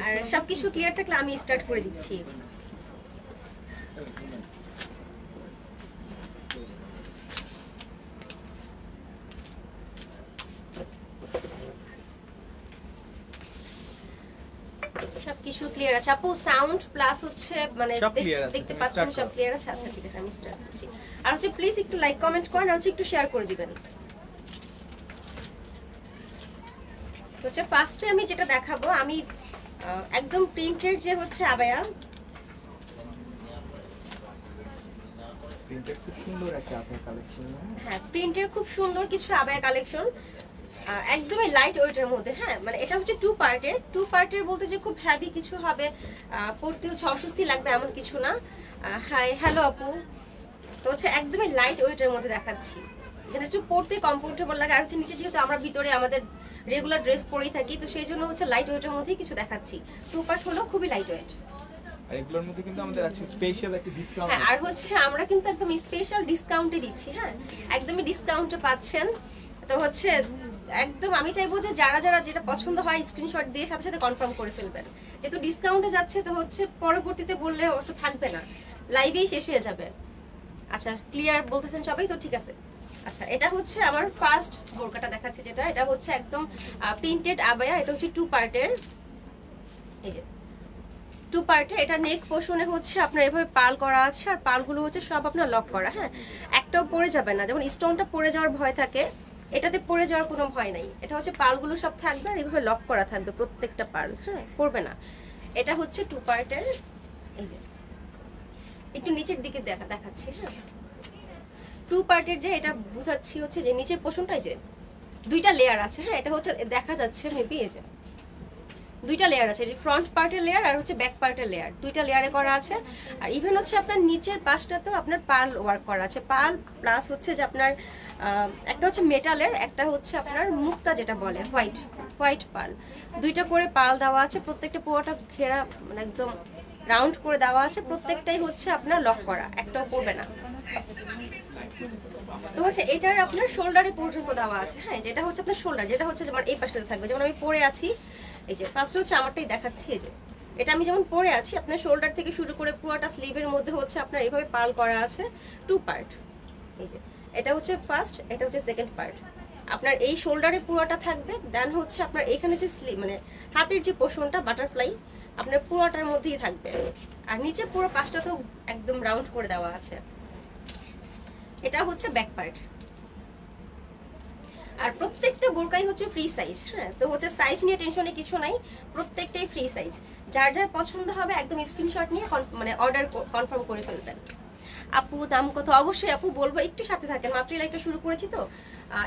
আর সবকিছু ক্লিয়ার থাকলে আমি স্টার্ট করে দিচ্ছি। সবকিছু ক্লিয়ার আছে আপু? সাউন্ড প্লাস হচ্ছে মানে দেখতে পাচ্ছেন সব ক্লিয়ার আছে? আচ্ছা ঠিক আছে, আমি স্টার্ট করছি। আর হচ্ছে প্লিজ একটু লাইক কমেন্ট করেন, আর হচ্ছে একটু শেয়ার করে দিবেন। তো হচ্ছে ফার্স্টে আমি যেটা দেখাবো, আমি একদম প্রিন্টের যে হচ্ছে আবায়া, প্রিন্টের খুব সুন্দর একটা আবায়া কালেকশন। হ্যাঁ প্রিন্টের খুব সুন্দর কিছু আবায়া কালেকশন, একদমই লাইট ওয়েটের মধ্যে। হ্যাঁ মানে এটা হচ্ছে টু পার্টের বলতে যে খুব হ্যাভি কিছু হবে, পড়তে হচ্ছে অস্বস্তি লাগবে এমন কিছু না। হাই হ্যালো আপু। তো হচ্ছে একদমই লাইট ওয়েটের মধ্যে দেখাচ্ছি, যেটা হচ্ছে পড়তে কমফোর্টেবল লাগে। আর হচ্ছে নিচে যেহেতু আমরা ভিতরে আমাদের রেগুলার ড্রেস পরেই থাকি, তো সেই জন্য হচ্ছে লাইট ওয়েটের মধ্যেই কিছু দেখাচ্ছি। টু পার্ট হলো খুবই লাইট ওয়েট। আর এগুলোর মধ্যে কিন্তু আমাদের আছে স্পেশাল একটা ডিসকাউন্ট। হ্যাঁ আর হচ্ছে আমরা কিন্তু একদম স্পেশাল ডিসকাউন্টে দিচ্ছি। হ্যাঁ একদমই ডিসকাউন্টে পাচ্ছেন। তো হচ্ছে একদম আমি চাইবো যে যারা যারা যেটা পছন্দ হয় স্ক্রিনশট দিয়ে সাথে সাথে কনফার্ম করে ফেলবেন, যেহেতু ডিসকাউন্টে যাচ্ছে। তো হচ্ছে পরবর্তীতে বললে অবশ্য থাকবে না, লাইভেই শেষ হয়ে যাবে। আচ্ছা ক্লিয়ার বলতেছেন সবাই? তো ঠিক আছে। আচ্ছা এটা হচ্ছে আমার ফার্স্ট বোরকাটা দেখাচ্ছি, যেটা এটা হচ্ছে একদম প্রিন্টেড আবায়া। এটা হচ্ছে টু পার্টের, এই যে টু পার্টে। এটা নেক পোর্শনে হচ্ছে আপনার এভাবে পাল করা আছে, আর পালগুলো হচ্ছে সব আপনার লক করা। হ্যাঁ একটাও পড়ে যাবে না, যেমন স্টোনটা পড়ে যাওয়ার ভয় থাকে, এটাতে পড়ে যাওয়ার কোনো ভয় নাই। এটা হচ্ছে পালগুলো সব থাকবে আর এভাবে লক করা থাকবে প্রত্যেকটা পাল। হ্যাঁ পড়বে না। এটা হচ্ছে টু পার্টের, এই যে একটু নিচের দিকে দেখাচ্ছি। হ্যাঁ টু পার্টের যে এটা বুঝাচ্ছি হচ্ছে যে নিচের পোর্শনটাই যে দুইটা লেয়ার আছে। হ্যাঁ এটা হচ্ছে দেখা যাচ্ছে মেবি, এই যে দুইটা লেয়ার আছে, যে ফ্রন্ট পার্টের লেয়ার আর হচ্ছে ব্যাক পার্টের লেয়ার, দুইটা লেয়ারে করা আছে। আর ইভেন হচ্ছে আপনার নিচের পাশটাতেও আপনার পার্ল ওয়ার্ক করা আছে। পার্ল প্লাস হচ্ছে যে আপনার একটা হচ্ছে মেটালের, একটা হচ্ছে আপনার মুক্তা যেটা বলে হোয়াইট পার্ল, দুইটা করে পার্ল দেওয়া আছে। প্রত্যেকটা পুরোটা ঘেরা মানে একদম রাউন্ড করে দেওয়া আছে। প্রত্যেকটাই হচ্ছে আপনার লক করা, একটাও পড়বে না। তো হচ্ছে এটার আপনার শোল্ডারে পর্যন্ত দেওয়া আছে। হ্যাঁ যেটা হচ্ছে আপনার শোল্ডার, যেটা হচ্ছে যেমন এই পাশটাতে থাকবে, যেমন আমি পরে আছি, এই যে ফার্স্ট হচ্ছে আমারটাই দেখাচ্ছি। এই যে এটা আমি যেমন পরে আছি, আপনার শোল্ডার থেকে শুরু করে পুরোটা স্লিভের মধ্যে হচ্ছে আপনার এইভাবে পার্ল করা আছে টু পার্ট। এই যে এটা হচ্ছে ফার্স্ট, এটা হচ্ছে সেকেন্ড পার্ট। আপনার এই শোল্ডারে পুরোটা থাকবে, দেন হচ্ছে আপনার এখানে যে স্লিভ মানে হাতের যে পোর্শনটা বাটারফ্লাই আপনার পুরোটার মধ্যেই থাকবে। আর নিচে পুরো পাশটাতেও একদম রাউন্ড করে দেওয়া আছে। এটা হচ্ছে ব্যাক পার্ট। আর প্রত্যেকটা বোরকাই হচ্ছে ফ্রি সাইজ। হ্যাঁ তো হচ্ছে সাইজ নিয়ে টেনশনে কিছু নাই, প্রত্যেকটাই ফ্রি সাইজ। যার যার পছন্দ হবে একদম স্ক্রিনশট নিয়ে মানে অর্ডার কনফার্ম করে ফেলবেন। আপু দাম কত? অবশ্যই আপু বলবো, একটু সাথে থাকেন, মাত্রই লাইভটা শুরু করেছি তো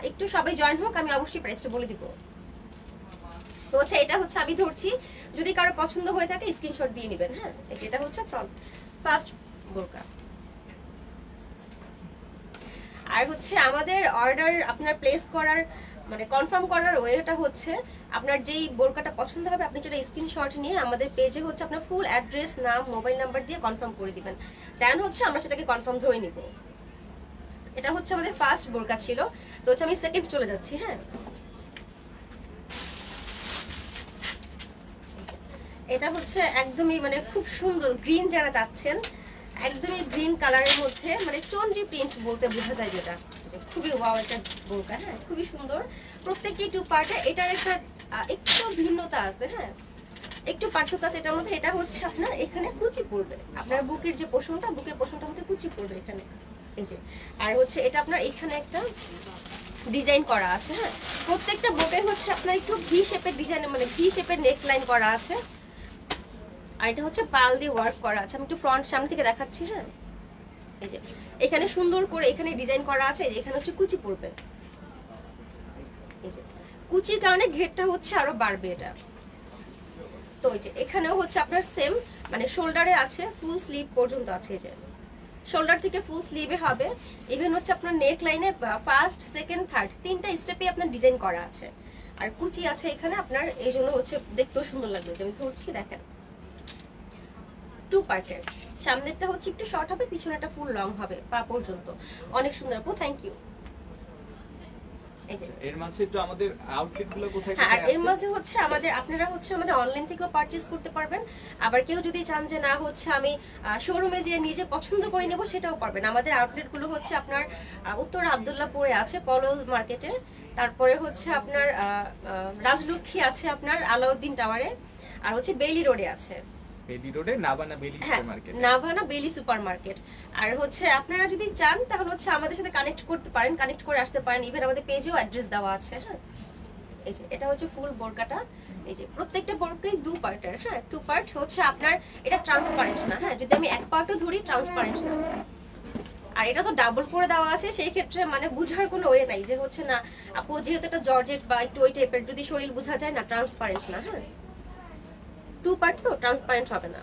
একটু সবাই জয়েন হোক, আমি অবশ্যই প্রাইসটা বলে দিব। তো হচ্ছে এটা হচ্ছে আমি ধরছি, যদি কারো পছন্দ হয়ে থাকে স্ক্রিনশট দিয়ে নেবেন। হ্যাঁ এটা হচ্ছে ফার্স্ট বোরকা। আর হচ্ছে আমাদের অর্ডার আপনার প্লেস করার মানে কনফার্ম করার ওয়েটা হচ্ছে আপনার যেই বোরকাটা পছন্দ হবে আপনি সেটা স্ক্রিনশট নিয়ে আমাদের পেজে হচ্ছে আপনার ফুল অ্যাড্রেস, নাম, মোবাইল নাম্বার দিয়ে কনফার্ম করে দিবেন। দেন হচ্ছে আমরা সেটাকে কনফার্ম ধরে নিব। এটা হচ্ছে আমাদের ফার্স্ট বোরকা ছিল। তো হচ্ছে আমি সেকেন্ড চলে যাচ্ছি। হ্যাঁ এটা হচ্ছে একদমই মানে খুব সুন্দর গ্রিন, যারা চাচ্ছেন একদমই গ্রিন কালারের মধ্যে মানে চন্ডি প্রিন্ট বলতে বোঝা যায়, যেটা খুবই ওয়াও একটা বোরকা। হ্যাঁ খুবই সুন্দর, প্রত্যেকটি টু পার্টে। এটার একটা একটু ভিন্নতা আছে। হ্যাঁ একটু পার্থক্য আছে এটার মধ্যে। এটা হচ্ছে আপনার এখানে কুচি পড়বে, আপনার বুকের যে পোর্শনটা, বুকের পোর্শনটার মধ্যে কুচি পড়বে এখানে, এই যে। আর হচ্ছে এটা আপনার এখানে একটা ডিজাইন করা আছে। হ্যাঁ প্রত্যেকটা বোটে হচ্ছে আপনার একটু ভি শেপের ডিজাইন মানে ভি শেপের নেক লাইন করা আছে। আর এটা হচ্ছে পাল দিয়ে ওয়ার্ক করা আছে। আমি একটু ফ্রন্ট সামনে থেকে দেখাচ্ছি। হ্যাঁ এই যে এখানে সুন্দর করে এখানে ডিজাইন করা আছে, এখানে হচ্ছে কুচি পড়বে, এই যে কুচির কারণে ঘেরটা হচ্ছে আরো বাড়বে এটা। তো এই যে এখানেও হচ্ছে আপনার সেম মানে শোল্ডারে আছে, ফুল স্লিভ পর্যন্ত আছে, এই যে শোল্ডার থেকে ফুল স্লিভে হবে। ইভেন হচ্ছে আপনার নেক লাইনে ফার্স্ট, সেকেন্ড, থার্ড তিনটা স্টেপে আপনার ডিজাইন করা আছে। আর কুচি আছে এখানে আপনার, এই জন্য হচ্ছে দেখতেও সুন্দর লাগবে। আমি ধরছি দেখেন, টু পার্টের, সামনেরটা হচ্ছে একটু শর্ট হবে, পিছনেরটা ফুল লং হবে পা পর্যন্ত। অনেক সুন্দর আপু, থ্যাংক ইউ। এই যে এর মাঝে একটু আমাদের আউটলেট গুলো কোথায় হ্যাঁ, আর কোথায় এর আছে? মাঝে হচ্ছে আপনারা হচ্ছে আমাদের অনলাইন থেকেও পারচেজ করতে পারবেন। আবার কেউ যদি চান যে না হচ্ছে আমি শোরুমে যেয়ে নিজে পছন্দ করে নেব, সেটাও পারবেন। আমাদের আউটলেটগুলো হচ্ছে আপনার উত্তর আব্দুল্লাহপুরে আছে পলল মার্কেটে, তারপরে হচ্ছে আপনার রাজলক্ষ্মী আছে আপনার আলাউদ্দিন টাওয়ারে, আর হচ্ছে বেইলি রোডে আছে, বেলি রোডে নাভানা বেলি হ্যাঁ, মার্কেট। নাভানা বেলি সুপার মার্কেট। আর হচ্ছে আপনারা যদি চান তাহলে হচ্ছে আমাদের সাথে কানেক্ট করতে পারেন, কানেক্ট করে আসতে পারেন। ইভেন আমাদের পেজেও অ্যাড্রেস দেওয়া আছে। হ্যাঁ, এই যে এটা হচ্ছে ফুল বোরকাটা। এই যে প্রত্যেকটা বোরকাই 2 পার্টের। হ্যাঁ, 2 পার্ট হচ্ছে আপনার, এটা ট্রান্সপারেন্ট না। হ্যাঁ, যদি আমি এক পার্টও ধরি ট্রান্সপারেন্ট না। আর এটা তো ডাবল করে দেওয়া আছে, সেই ক্ষেত্রে মানে বুঝার কোনো ওয়ে নাই যে হচ্ছে না আপু যেহেতু এটা জর্জেট বা একটু ওই টাইপের, যদি শরীর বোঝা যায় না, ট্রান্সপারেন্ট না। হ্যাঁ, 2 পার্ট তো ট্রান্সপারেন্ট হবে না।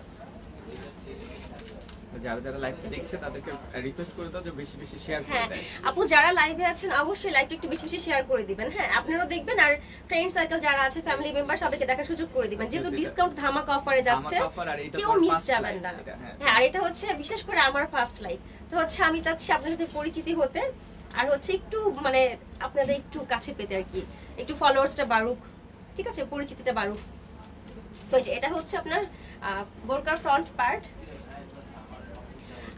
যারা যারা লাইভ দেখছে তাদেরকে রিকোয়েস্ট করে দাও যে বেশি বেশি শেয়ার করে হ্যাঁ দেয়। আপু, যারা লাইভে আছেন অবশ্যই লাইভটা একটু বেশি বেশি শেয়ার করে দিবেন। হ্যাঁ, আপনারাও দেখবেন, আর ফ্রেন্ড সার্কেল যারা আছে, ফ্যামিলি মেম্বার, সবাইকে দেখার সুযোগ করে দিবেন, যেহেতু ডিসকাউন্ট ধামাকা অফারে যাচ্ছে, ধামাকা offer, আর এটা কেউ তোমার মিস first যাবেন live না। এটা, হ্যাঁ। হ্যাঁ, আর এটা হচ্ছে বিশেষ করে আমার ফার্স্ট লাইভ, তো হচ্ছে আমি চাচ্ছি আপনাদের সাথে পরিচিতি হতে, আর হচ্ছে একটু মানে আপনাদের একটু কাছে পেতে আর কি, একটু ফলোয়ার্সটা বাড়ুক, ঠিক আছে, পরিচিতিটা বাড়ুক। তো এই যে এটা হচ্ছে আপনার বোরকার ফ্রন্ট পার্ট,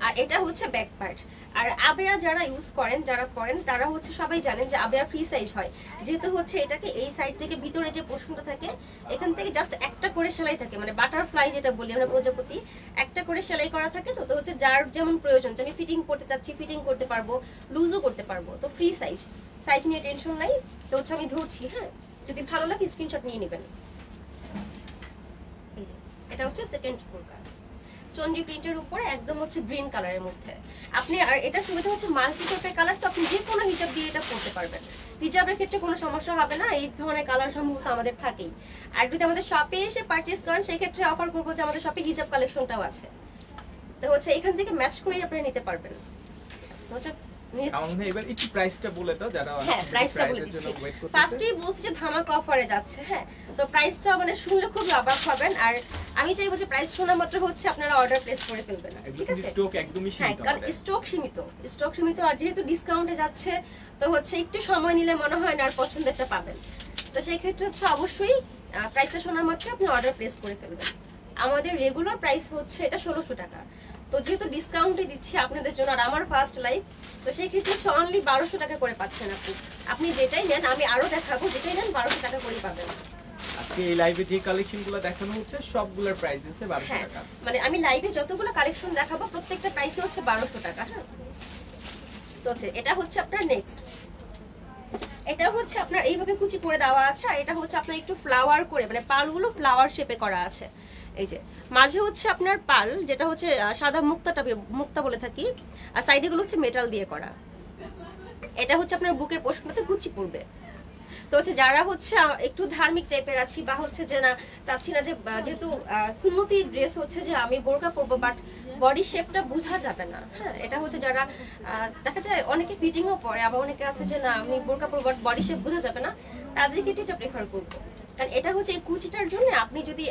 আর এটা হচ্ছে ব্যাক পার্ট। আর আবেয়া যারা ইউজ করেন, যারা পরেন, তারা হচ্ছে সবাই জানেন যে আবেয়া ফ্রি সাইজ হয়, যেহেতু হচ্ছে এটাকে এই সাইড থেকে ভিতরে যে পোর্শনটা থাকে এখান থেকে জাস্ট একটা করে সেলাই থাকে, মানে বাটারফ্লাই যেটা বলি আমরা, প্রজাপতি, একটা করে সেলাই করা থাকে। তো তো হচ্ছে যার যেমন প্রয়োজন, যে আমি ফিটিং করতে চাচ্ছি ফিটিং করতে পারবো, লুজও করতে পারবো। তো ফ্রি সাইজ, সাইজ নিয়ে টেনশন নাই। তো হচ্ছে আমি ধরছি, হ্যাঁ, যদি ভালো লাগে স্ক্রিনশট নিয়ে নেবেন। এই যে এটা হচ্ছে সেকেন্ড বোরকা, চন্ডি প্রিন্টের উপরে একদম হচ্ছে গ্রিন কালারের মধ্যে। আপনি, আর এটা সুবিধা হচ্ছে মাল্টি টাইপের কালার, তো আপনি যে কোনো হিজাব দিয়ে এটা পরতে পারবেন। হিজাবের ক্ষেত্রে কোনো সমস্যা হবে না, এই ধরনের কালার সম্ভবত আমাদের থাকেই। আর যদি আমাদের শপে এসে পারচেজ করেন, সেই ক্ষেত্রে অফার করবো যে আমাদের শপে হিজাব কালেকশনটাও আছে, তো হচ্ছে এখান থেকে ম্যাচ করে আপনারা নিতে পারবেন। আচ্ছা, তো হচ্ছে আমাদের এবার একটু প্রাইসটা বলে দাও, যারা হ্যাঁ, প্রাইসটা বলে দিচ্ছি। ফার্স্টেই বলছি যে ধামাকা অফারে যাচ্ছে। হ্যাঁ, তো প্রাইসটা মানে শুনলে খুব অবাক হবেন, আর আমি চাইবো যে প্রাইস শোনা মাত্র হচ্ছে আপনারা অর্ডার প্লেস করে ফেলবেন, ঠিক আছে? স্টক একদমই হ্যাঁ, সীমিত কারণ আমাদের। স্টক সীমিত, আর যেহেতু ডিসকাউন্টে যাচ্ছে, তো হচ্ছে একটু সময় নিলে মনে হয় না আর পছন্দেরটা পাবেন। তো সেই ক্ষেত্রে হচ্ছে অবশ্যই প্রাইসটা শোনা মাত্র আপনি অর্ডার প্লেস করে ফেলবেন। আমাদের রেগুলার প্রাইস হচ্ছে এটা 1600 টাকা, তো যেহেতু ডিসকাউন্টে দিচ্ছি আপনাদের জন্য, আর আমার ফার্স্ট লাইভ, তো সেই ক্ষেত্রে হচ্ছে অনলি 1200 টাকা করে পাচ্ছেন আপনি। আপনি যেটাই নেন, আমি আরো দেখাবো, যেটাই নেন 1200 টাকা করেই পাবেন। আজকে এই লাইভে যে কালেকশনগুলো দেখানো হচ্ছে সবগুলোর প্রাইস হচ্ছে 1200 হ্যাঁ, টাকা। মানে আমি লাইভে যতগুলো কালেকশন দেখাবো প্রত্যেকটা প্রাইসে হচ্ছে 1200 টাকা। হ্যাঁ, তো হচ্ছে এটা হচ্ছে আপনার নেক্সট, এটা হচ্ছে আপনার এইভাবে কুচি করে দেওয়া আছে, আর এটা হচ্ছে আপনার একটু ফ্লাওয়ার করে, মানে পালগুলো ফ্লাওয়ার শেপে করা আছে। এই যে মাঝে হচ্ছে আপনার পাল, যেটা হচ্ছে সাদা মুক্তা বলে থাকি, আর সাইডে গুলো হচ্ছে মেটাল দিয়ে করা। এটা হচ্ছে আপনার বুকের পোর্শনটাতে কুচি পড়বে। তো হচ্ছে যারা হচ্ছে একটু ধার্মিক টাইপের আছি, বা হচ্ছে যে না চাচ্ছি না যে যেহেতু সুন্নতি ড্রেস হচ্ছে যে আমি বোরকা পরবো, বাট বডি শেপটা বোঝা যাবে না। হ্যাঁ, এটা হচ্ছে যারা দেখা যায় অনেকে ফিটিংও পরে, আবার অনেকে আছে যে না আমি বোরকা পরবো বাট বডি শেপ বোঝা যাবে না, তাদেরকে এটা প্রেফার করবো। কারণ এটা হচ্ছে এই কুচিটার জন্য, আপনি যদি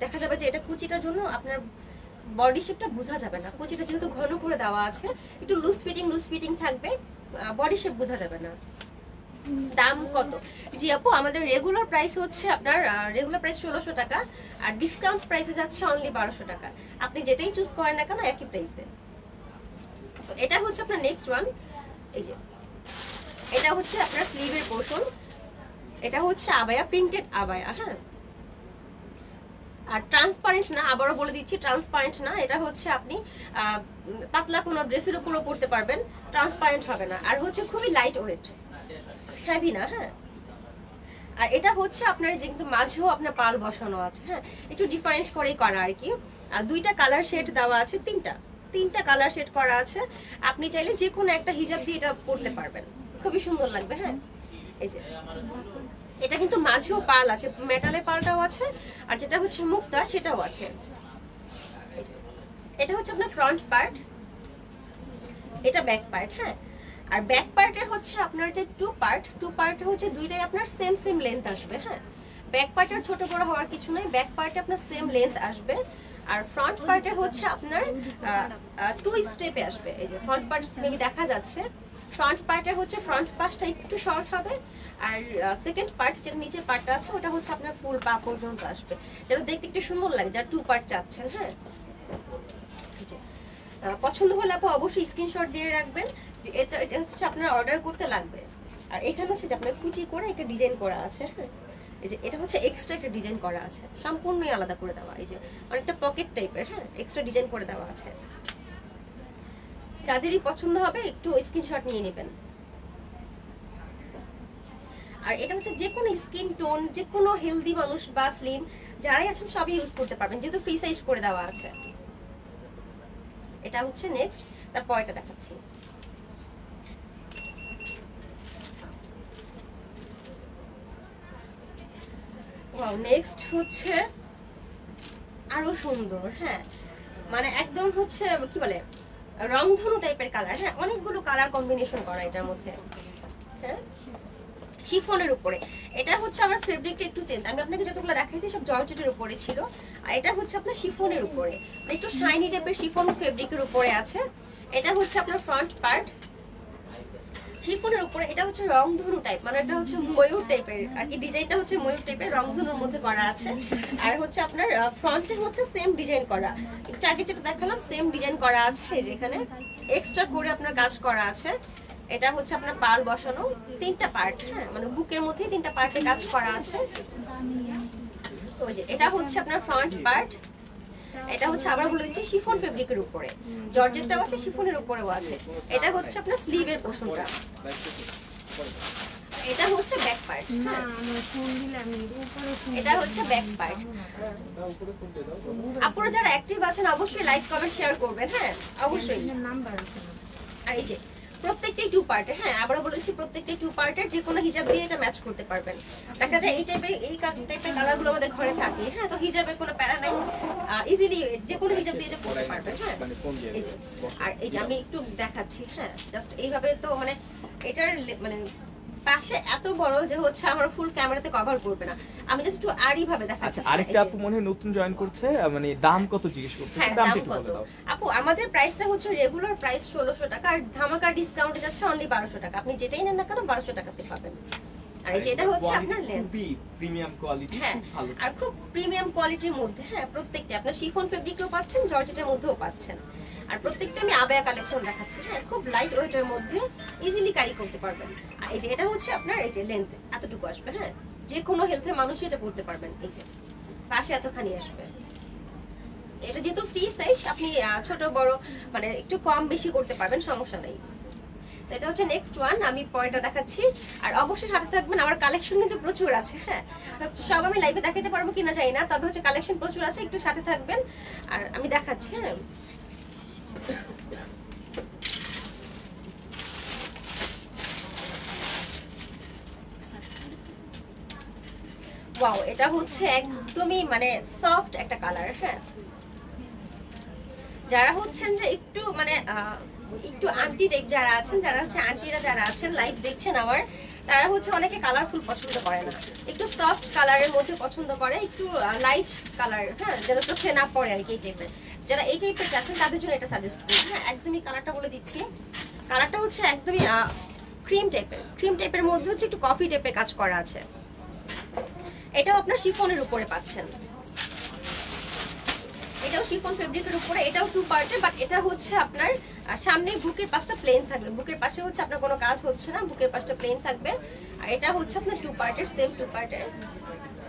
দেখা যাবে যে এটা কুচিটার জন্য আপনার বডি শেপটা বোঝা যাবে না। কুচিটা যেহেতু ঘন করে দেওয়া আছে, একটু লুজ ফিটিং থাকবে, বডি শেপ বোঝা যাবে না। দাম কত? জি আপু, আমাদের রেগুলার প্রাইস হচ্ছে আপনার রেগুলার প্রাইস 1600 টাকা, আর ডিসকাউন্ট প্রাইসে যাচ্ছে অনলি 1200 টাকা। আপনি যেটাই চুজ করেন না কেন একই প্রাইসে। তো এটা হচ্ছে আপনার নেক্সট ওয়ান। এই যে এটা হচ্ছে আপনার স্লিভের পোর্শন, এটা হচ্ছে আবায়া, প্রিন্টেড আবায়া। হ্যাঁ, আর ট্রান্সপারেন্ট না, আবারও বলে দিচ্ছি ট্রান্সপারেন্ট না। এটা হচ্ছে আপনি পাতলা কোনো ড্রেসের উপরও পরতে পারবেন, ট্রান্সপারেন্ট হবে না। আর হচ্ছে খুবই লাইট ওয়েট, হেভি না। হ্যাঁ, আর এটা হচ্ছে আপনার যে কিন্তু মাঝেও আপনার পাল বসানো আছে। হ্যাঁ, একটু ডিফারেন্ট করেই করা আর কি। আর দুইটা কালার শেড দেওয়া আছে, তিনটা কালার শেড করা আছে। আপনি চাইলে যে কোনো একটা হিজাব দিয়ে এটা পরতে পারবেন, খুবই সুন্দর লাগবে। হ্যাঁ, এই যে এটা কিন্তু মাঝেও পাল আছে, মেটালের পালটাও আছে, আর যেটা হচ্ছে মুক্তা সেটাও আছে। এটা হচ্ছে আপনার ফ্রন্ট পার্ট, এটা ব্যাক পার্ট। হ্যাঁ, আর ব্যাক পার্টে হচ্ছে আপনার যে টু পার্টে হচ্ছে দুইটাই আপনার সেম লেন্থ আসবে। হ্যাঁ, ব্যাক পার্টের ছোট বড় হওয়ার কিছু নাই, ব্যাক পার্টে আপনার সেম লেন্থ আসবে। আর ফ্রন্ট পার্টে হচ্ছে আপনার 2 স্টেপে আসবে। এই যে ফ্রন্ট পার্ট মেবি দেখা যাচ্ছে, ফ্রন্ট পার্টে হচ্ছে ফ্রন্ট পাশটা একটু শর্ট হবে, আর সেকেন্ড পার্ট যেটা নিচের পার্টটা আছে ওটা হচ্ছে আপনার ফুল পা পর্যন্ত আসবে, যেটা দেখতে একটু সুন্দর লাগে, যারা 2 পার্ট চাচ্ছেন। হ্যাঁ, পছন্দ হলে আপু অবশ্যই স্ক্রিনশট দিয়ে রাখবেন, যে এটা হচ্ছে আপনার অর্ডার করতে লাগবে। আর এখানে হচ্ছে যে আপনার কুচি করে একটা ডিজাইন করা আছে। হ্যাঁ, এই যে এটা হচ্ছে এক্সট্রা একটা ডিজাইন করা আছে, সম্পূর্ণই আলাদা করে দেওয়া, এই যে অনেকটা পকেট টাইপের। হ্যাঁ, এক্সট্রা ডিজাইন করে দেওয়া আছে। যাদেরই পছন্দ হবে একটু স্ক্রিনশট নিয়ে নেবেন। আর এটা হচ্ছে যে কোনো স্কিন টোন, যে কোনো হেলদি মানুষ বা স্লিম যারাই আছেন সবই ইউজ করতে পারবেন, যেহেতু ফ্রি সাইজ করে দেওয়া আছে। এটা হচ্ছে নেক্সট, তারপর এটা দেখাচ্ছি। ওয়াও, নেক্সট হচ্ছে আরো সুন্দর। হ্যাঁ, মানে একদম হচ্ছে কি বলে রংধনু টাইপের কালার। হ্যাঁ, অনেকগুলো কালার কম্বিনেশন করা এটার মধ্যে। হ্যাঁ, শিফনের উপরে। এটা হচ্ছে আমার ফেব্রিকটা একটু চেঞ্জ, আমি আপনাকে যতগুলো দেখাইছি সব জর্জেটের উপরে ছিল, আর এটা হচ্ছে আপনার শিফনের উপরে, মানে একটু শাইনি টাইপের শিফন ফেব্রিকের উপরে আছে। এটা হচ্ছে আপনার ফ্রন্ট পার্ট শিফনের উপরে। এটা হচ্ছে রংধনু টাইপ, মানে এটা হচ্ছে ময়ূর টাইপের আর কি, ডিজাইনটা হচ্ছে ময়ূর টাইপের রংধনুর মধ্যে করা আছে। আর হচ্ছে আপনার ফ্রন্টে হচ্ছে সেম ডিজাইন করা, একটু আগে যেটা দেখালাম সেম ডিজাইন করা আছে। এই যে এখানে এক্সট্রা করে আপনার কাজ করা আছে। এটা হচ্ছে আপনার পাল বসানো, 3টা পার্ট। হ্যাঁ, মানে বুকের মধ্যে 3টা পার্টে কাজ করা আছে। তো যে এটা হচ্ছে আপনার ফ্রন্ট পার্ট। এটা হচ্ছে আবার বলে দিচ্ছি শিফন ফেব্রিকের উপরে, জর্জেটটা হচ্ছে শিফনের উপরেও আছে। এটা হচ্ছে আপনার স্লিভের পোরশনটা। এটা হচ্ছে ব্যাক পার্ট। এটা হচ্ছে ব্যাক পার্ট। আপনারা যারা অ্যাক্টিভ আছেন অবশ্যই লাইক কমেন্ট শেয়ার করবেন। হ্যাঁ, অবশ্যই। আর এই যে প্রত্যেকটাই 2 পার্টে। হ্যাঁ, আবারও বলেছি প্রত্যেকটাই 2 পার্টের, যে কোনো হিজাব দিয়ে এটা ম্যাচ করতে পারবেন। দেখা যায় এই টাইপের কালারগুলো আমাদের ঘরে থাকে। হ্যাঁ, তো হিজাবের কোনো প্যারা নাই, ইজিলি যে কোনো হিজাব দিয়ে এটা পরতে পারবেন। হ্যাঁ, এই যে আর এই যে আমি একটু দেখাচ্ছি। হ্যাঁ, জাস্ট এইভাবে, তো মানে এটার মানে পাশে এত বড় যে হচ্ছে আমার ফুল ক্যামেরাতে কভার করবে না, আমি জাস্ট একটু আড়ি ভাবে দেখাচ্ছি। আচ্ছা, আরেকটা আপু মনে হয় নতুন জয়েন করছে, মানে দাম কত জিজ্ঞেস করতে, হ্যাঁ, দাম দাম একটু কত বলে দাও। আপু? আমাদের প্রাইসটা হচ্ছে রেগুলার প্রাইস 1600 টাকা, আর ধামাকা ডিসকাউন্টে যাচ্ছে অনলি 1200 টাকা। আপনি যেটাই নেন না কেন 1200 টাকাতে পাবেন। আর এই যে এটা হচ্ছে আপনার লেন্থ, প্রিমিয়াম কোয়ালিটি, হ্যাঁ, খুব ভালো, আর খুব প্রিমিয়াম কোয়ালিটির মধ্যে। হ্যাঁ, প্রত্যেকটা আপনার শিফন ফেব্রিকও পাচ্ছেন, জর্জেটের মধ্যেও পাচ্ছেন। আর প্রত্যেকটা আমি আবায়া কালেকশন দেখাচ্ছি। হ্যাঁ, খুব লাইট ওয়েটের মধ্যে ইজিলি ক্যারি করতে পারবেন। আর এই যে এটা হচ্ছে আপনার এই যে লেন্থ এতটুকু আসবে। হ্যাঁ, যে কোনো হেলথের মানুষই এটা পড়তে পারবেন। এই যে পাশে এতখানি আসবে। এটা যেহেতু ফ্রি সাইজ, আপনি ছোট বড় মানে একটু কম বেশি করতে পারবেন, সমস্যা নেই। তো এটা হচ্ছে নেক্সট ওয়ান, আমি পরেরটা দেখাচ্ছি। আর অবশ্যই সাথে থাকবেন, আমার কালেকশন কিন্তু প্রচুর আছে। হ্যাঁ, সব আমি লাইভে দেখাতে পারবো কিনা জানি না, তবে হচ্ছে কালেকশন প্রচুর আছে, একটু সাথে থাকবেন আর আমি দেখাচ্ছি। হ্যাঁ, ওয়াও, এটা হচ্ছে একদমই মানে সফট একটা কালার। হ্যাঁ, যারা হচ্ছেন যে একটু মানে একটু আন্টি টাইপ যারা আছেন, যারা হচ্ছে আন্টিরা যারা আছেন লাইভ দেখছেন আমার, তারা হচ্ছে অনেকে কালারফুল পছন্দ করে না, একটু সফট কালারের মধ্যে পছন্দ করে, একটু লাইট কালার। হ্যাঁ, যেন চোখে না পড়ে আর কি, এই টাইপের। যারা এই টাইপের চাচ্ছেন তাদের জন্য এটা সাজেস্ট করি। হ্যাঁ, একদমই কালারটা বলে দিচ্ছি। কালারটা হচ্ছে একদমই ক্রিম টাইপের মধ্যে হচ্ছে একটু কফি টাইপের কাজ করা আছে। এটাও আপনার শিফনের উপরে পাচ্ছেন, এটাও শিফন ফেব্রিকের উপরে। এটাও 2 পার্টের, বাট এটা হচ্ছে আপনার সামনে বুকের পাশটা প্লেন থাকবে, বুকের পাশে হচ্ছে আপনার কোনো কাজ হচ্ছে না, বুকের পাশটা প্লেন থাকবে। আর এটা হচ্ছে আপনার 2 পার্টের, সেম 2 পার্টের।